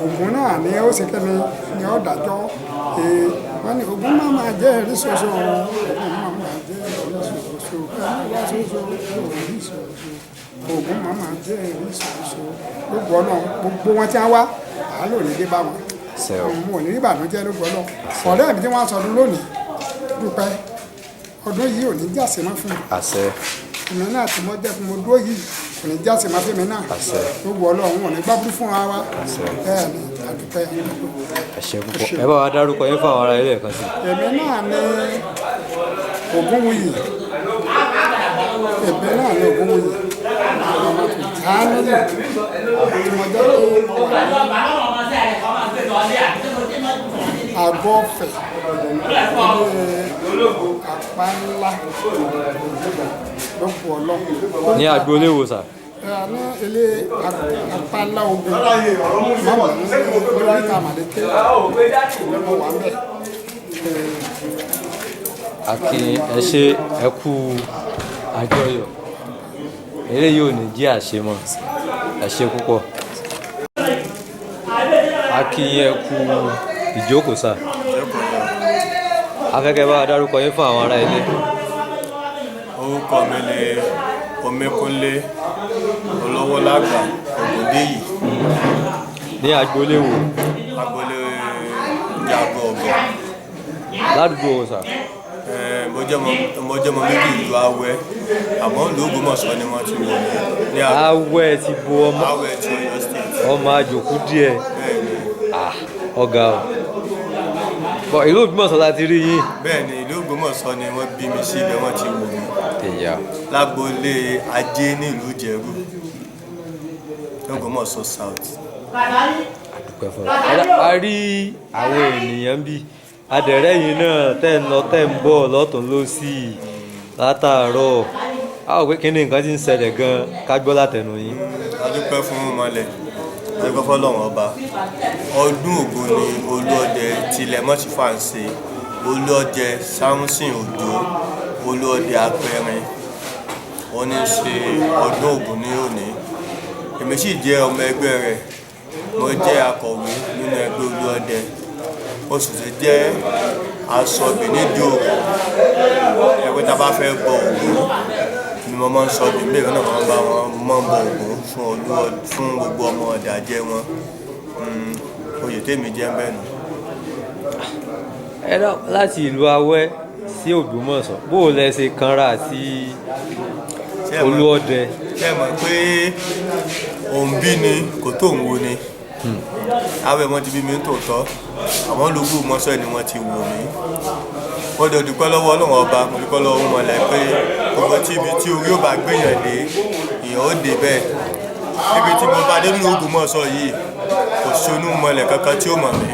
ògún náà ní ó ṣe kẹ́mi ní ó dájọ́ wọ́n ní ògún má máa jẹ́ ẹ̀rí ṣoṣo ògún má máa jẹ́ ẹ̀rí ṣoṣo ẹ̀rí wá ṣoṣo ẹ̀rí ṣoṣo ògún má máa jẹ́ ẹ̀rí ṣoṣo gbogbo ọ̀nà gbogbo wọn tí wọ́n wá àálò ní dé bá wọn mo ní ìbànújẹ́ ló gbọ́dọ̀ ọ̀rẹ́ mi tí wọ́n sọdún lónìí dúpẹ́ ọdún yìí ò ní jàsé mọ́ fún mi ìmọ̀ náà tí mo jẹ́ fún mo dúró yìí òní jáse máa fẹ́mi náà gbogbo ọlọ́run wọn ní gbábúrú fún wa bẹ́ẹ̀ ni àdúpẹ́ ẹ ṣé púpọ̀ ẹ bá wa dárúkọ yín fún àwọn ará ilé kan sí. èmi náà ní Ògúnwùyí èmi náà ní Ògúnwùyí ọmọ tó já nílò tí mo jẹ́ pé mo wà ní àgọ́ ọ̀fẹ́ ilé apá ńlá lọ́pọ̀ ọlọ́run. ní agboolé wo sà. ní ilé apá ńlá ogun mọ́mọ́ ní oríta màlété mo wà ń bẹ̀. àkì ẹ ṣe ẹ kú àjọyọ̀ eléyìí ò ní jí àṣemọ ẹ ṣé púpọ̀ àkì ẹ kú ìjókòó sà afẹ́kẹ́ bá dárúkọ yín fún àwọn ará ilé. orúkọ mi ni Omíkúnlé Olówólágbà Ògúndéyì. ní agboolé wo. agboolé Jàgbó Ọ̀gọ̀. ládùúgbò wo sà. mo jẹ́ mọ bíbí ìlú Awẹ́ àmọ́ ìlú Ògbómọ̀ṣọ́ ni wọ́n ti wọ̀ ní Awẹ́ ti bo ọmọ Awẹ́ ti Ọ̀yọ́ state. ọmọ àjòkú díẹ̀ ọ̀gá o bọ̀ ìlú Ògbómọ̀ṣọ́ la ti rí yín. bẹ́ẹ̀ni ìlú Ògbómọ̀ṣọ́ ni wọ́n bí mi sí ibẹ̀ wọ́n ti wò mí. lágboolé Ajé nílùú Ìjẹ̀bú Ògbómọ̀ṣọ́ south. a rí àwọn ènìyàn bí adẹ̀rẹ́ yìí náà tẹ́ ń lọ tẹ́ ń bọ̀ lọ́tún lósì látàárọ̀ a ò pé kí ni nǹkan ti ń ṣẹlẹ̀ gan-an ká gbọ́ látẹnu yín. a dúpẹ́ fún mọ́lẹ̀ a dúpẹ́ fọ́lọ́run ọba ọdún Ògún ni Olúọdẹ tilẹ̀ mọ́sífà ń ṣe Olúọdẹ Sámúsìn Òjó Olúọdẹ Apẹrin wọ́n ní ṣe ọdún Ògún ní òní èmi sì jẹ́ ọmọ ẹgbẹ́ rẹ̀ mo jẹ́ akọ̀wé nínú ẹgbẹ́ Olúọdẹ ó sì ti jẹ́ aṣọ́bì nídìí Ògún ẹgbẹ́ tá a bá fẹ́ bọ Ògún ni mo máa ń sọ bí mẹ́rin náà máa ń bá wọn máa ń bọ Ògún fún gbogbo ọmọ ọ̀dà jẹ́ wọn oyè tèmi jẹ́ bẹ́ẹ̀ nù. ẹ lọ láti ìlú Awẹ́ sí Ògbómọ̀ṣọ́ bó o lẹ ṣe kanra sí Olúọdẹ. ṣé ẹ mọ̀ pé òǹbí ni kò tó ń wo ni Awẹ́ wọn ti bí mi ń tòótọ́ àwọn ológun Ògbómọ̀ṣọ́ ni wọ́n ti wò mí wọ́n dẹ̀ dúpẹ́ lọ́wọ́ Ọlọ́run ọba mo dúpẹ́ lọ́wọ́ wọn lẹ́ pé gbogbo tí ibi tí orí ò bá gbéyàn dé èèyàn ó dé bẹ́ẹ̀ níbi tí mo bá dé nínú Ògbómọ̀ṣọ́ yìí kò sonú mọlẹ̀ kankan tí ó mọ̀ mí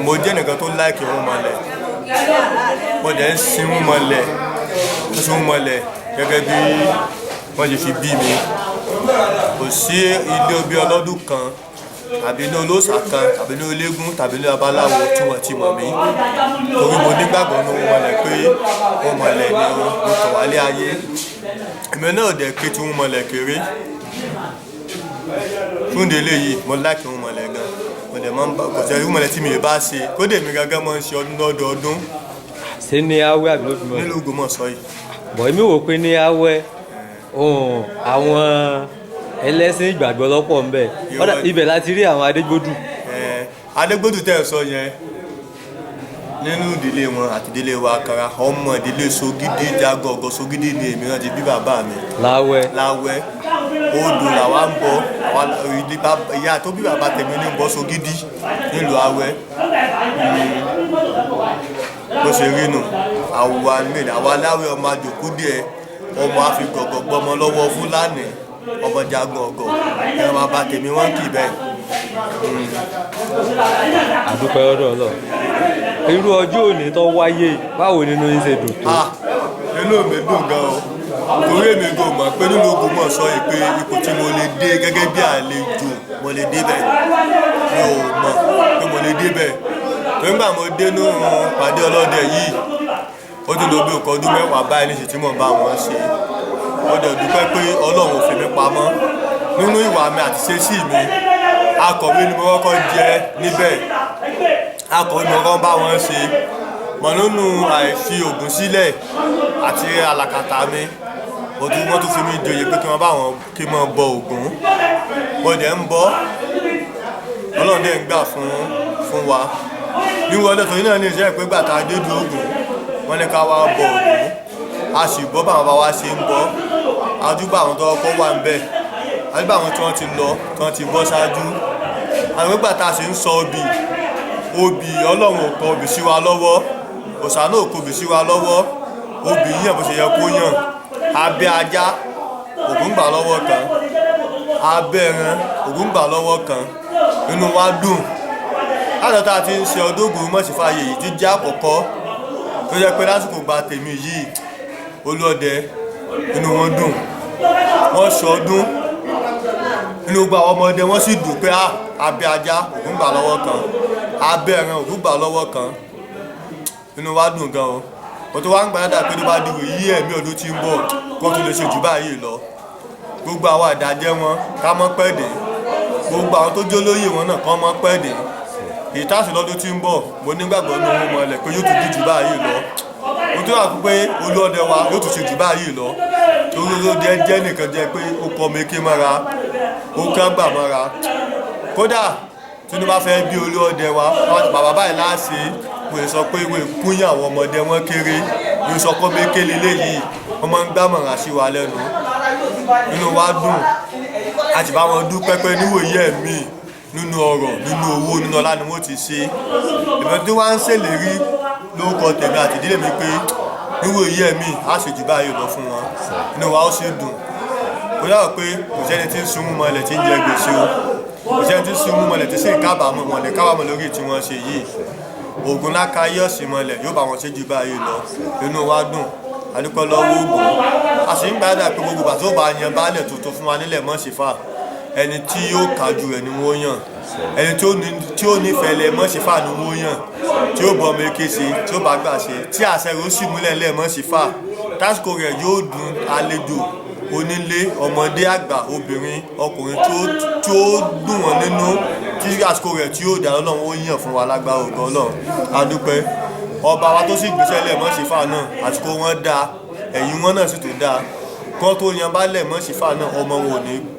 mo jẹ́ nìkan tó láìkì wọn mọlẹ̀ mo dẹ̀ ń sin wọn mọlẹ̀ gẹ́gẹ́ bí wọ́n ṣe fi bí mi kò sí ilé obi ọlọ́dún kan tàbí ní olóòṣà kan tàbí ní olégún tàbí ní babaláwo tí wọ́n ti mọ̀ mí torí mo nígbàgbọ́ ní wọn mọ̀lẹ̀ pé wọ́n mọ̀lẹ̀ ní mo tọ̀ wálé ayé èmi náà dẹ̀ pé tí wọ́n mọ̀lẹ̀ kéré fún délé yìí mo láìkí wọn mọ̀lẹ̀ gan mo dẹ̀ máa ń bá kò sẹ́rí mọ̀lẹ̀ tí mi bá ṣe kódé mi gangan máa ń ṣe ọdún lọ́dọọdún. ṣé ní Awẹ́ àbí l'Ógbómọ̀ṣọ́? nílùú Ògbómọ̀ṣọ́ yìí. bọ̀ èmi wò pé ní Awẹ́ àwọn ẹlẹ́sìn ìgbàgbọ́ lọ́pọ̀ ń bẹ ibẹ̀ láti rí àwọn Adégbòdù. Adégbòdù tẹ́ ẹ sọ yẹn nínú ìdílé wọn àti ìdílé wa Kara ọmọ ìdílé Sogidi Jàgbó Ọ̀gọ̀ Sogidi ni èmi náà ti bí bàbá mi. Láwẹ́ odò làwa ń bọ ìyá tó bí bàbá tèmi ní bọ Sogidi nílùú Awẹ́ bó ṣe rí nù àwa Láwẹ́ ọmọ àjòkú díẹ̀ ọmọ àfigọ̀gọ̀ gbọmọ lọ́wọ́ Fúlàní ọmọ Jàgbó Ọ̀gọ̀ ẹ̀rọ bàbá tèmi wọ́n kì í bẹ́ẹ̀. àdúpẹ́ lọ́dọ̀ Ọlọ́run irú ọjọ́ òní tó wáyé báwo nínú yín ṣe dùn tó. inú mi dùn gan o torí èmi gan mọ̀ pé nínú Ògbómọ̀ṣọ́ yìí pé ipò tí mo lè dé gẹ́gẹ́ bí àlejò mo lè dé bẹ́ẹ̀ mi ò mọ̀ pé mo lè dé bẹ́ẹ̀ tó ń gbà mo dé nínú pàdé ọlọ́dẹ yìí ó tún lọ bí òkò ọdún mẹ́wàá báyìí níṣẹ́ tí mo bá wọn ṣe mo dẹ̀ dúpẹ́ pé Ọlọ́run ò fi mi pamọ́ nínú ìwà mi àti ṣesí mi akọ̀wé ni mo kọ́kọ́ jẹ́ níbẹ̀ akọ̀wé ni mo kọ́kọ́ bá wọn ṣe mọ̀ nínú àìfi Ògún sílẹ̀ àti àlàkàtà mi wọ́n tún fi mí joyè pé kí wọ́n bá wọn kí wọ́n bọ Ògún mo dẹ̀ ń bọ́ Ọlọ́run dẹ̀ ń gbà fún wa ní wọlé tó yín náà ní iṣẹ́ ìpé gbàtà dédú Ògún wọ́n ní ká wá bọ Ògún a sì bọ́ báwọn bá wá ṣe ń bọ́ àdúgbò àwọn tó kọ́ wà ń bẹ̀ àdúgbò àwọn tí wọ́n ti lọ tí wọ́n ti bọ́ ṣáájú àwọn nígbà tá a ṣe ń sọ obì ọlọ́run ò kọ obì sí wa lọ́wọ́ òòṣà náà ò kọ obì sí wa lọ́wọ́ obì yàn bó ṣe yẹ kó yàn abẹ́ ajá Ògún gbà lọ́wọ́ kan abẹ́ ẹran Ògún gbà lọ́wọ́ kan inú wa dùn látọ̀tà tí ń ṣe ọdún Ògún Mọ̀sífáyè yìí ti jẹ́ àkọ́kọ́ tó jẹ́ pé lásìkò gba tèmi yìí olóde inú wọn dùn wọ́n ṣe ọdún inú gba ọmọdé wọ́n sì dùn pé abẹ́ ajá Ògún gbà lọ́wọ́ kan abẹ́ ẹran Ògún gbà lọ́wọ́ kan inú wa dùn gan o mo tó wá ń gbàdá pé tó bá dìbò yí ẹ̀mí ọdún tí ń bọ̀ kó tún lè ṣe jù báyìí lọ gbogbo àwọn àdájẹ́ wọn ká mọ́ pẹ́ẹ́dẹ̀ gbogbo àwọn tó jólóyè wọn náà kán mọ́ pẹ́ẹ́dẹ̀ ìtàsí lọ́dún tí ń bọ̀ mo nígbàgbọ́ ní ohun mọ̀lẹ̀ pé yóò tún di jù báyìí lọ mo tó wà pé olóòdẹ wa yóò tún ṣe jù báyìí lọ torí olóòdẹ jẹ́ nìkan jẹ́ pé ó kọ́ méké mọ́ra ó kán gbà mọ́ra kódà tí wọ́n bá fẹ́ bí olóòdẹ wa bàbá báyìí láàṣẹ mo lè sọ pé ìwé kúnyà àwọn ọmọdé wọn kéré mo sọ pé méké lélẹ́yìí wọ́n máa ń gbàmọ̀ràn sí wa lẹ́nu inú wa dùn àti bá wọn dúpẹ́ pé níwòye ẹ̀mí nínú ọrọ̀ nínú owó nínú ọlá ni wọ́n ti ṣe ìbọn tí wọ́n ń ṣèlérí lórúkọ tèmi àti ìdílé mi pé níwòye ẹ̀mí á ṣe jù báyìí lọ fún wọn inú wa ó sì dùn kò yàrá pé kò sẹ́ni tí ń sunmú mọ́lẹ̀ tí ń jẹ gbèsè o kò sẹ́ni tí ń sunmú mọ́lẹ̀ tí sì ń kábàámọ̀ wọn lè kábàámọ̀ lórí tí wọ́n ṣe yìí Ògún lákàáyé ọ̀sìn mọ́lẹ̀ yóò bá wọn ṣe jù báyìí lọ inú wa dùn adúpẹ́ lọ́wọ́ Ògún a sì ń gbàdá pé gbogbo bàtó bá yan baálẹ̀ tuntun fún wa nílẹ̀ Mọ̀sífà ẹni tí yóò kájú rẹ̀ ni wọ́n yàn ẹni tí ó nífẹ̀ẹ́ lẹ̀ Mọ̀sífà ni wọ́n yàn tí ó bọ́ méké ṣe tí ó bá gbà ṣe tí àṣẹ rẹ̀ ó sì múlẹ̀ lẹ̀ Mọ̀sífà tásìkò rẹ̀ yóò dùn àlejò onílé ọmọdé àgbà obìnrin ọkùnrin tí ó dùn wọ́n nínú tí àsìkò rẹ̀ tí yóò dá Ọlọ́run ó yàn fún wa lágbára ògo Ọlọ́run adúpẹ́ ọba wa tó sì gbéṣẹ́ lẹ̀ Mọ̀sífà náà àsìkò wọn dáa ẹ̀yìn wọn náà sì tó dáa kọ́ tó yan baálẹ̀ Mọ̀sífà náà ọmọ wọn ò ní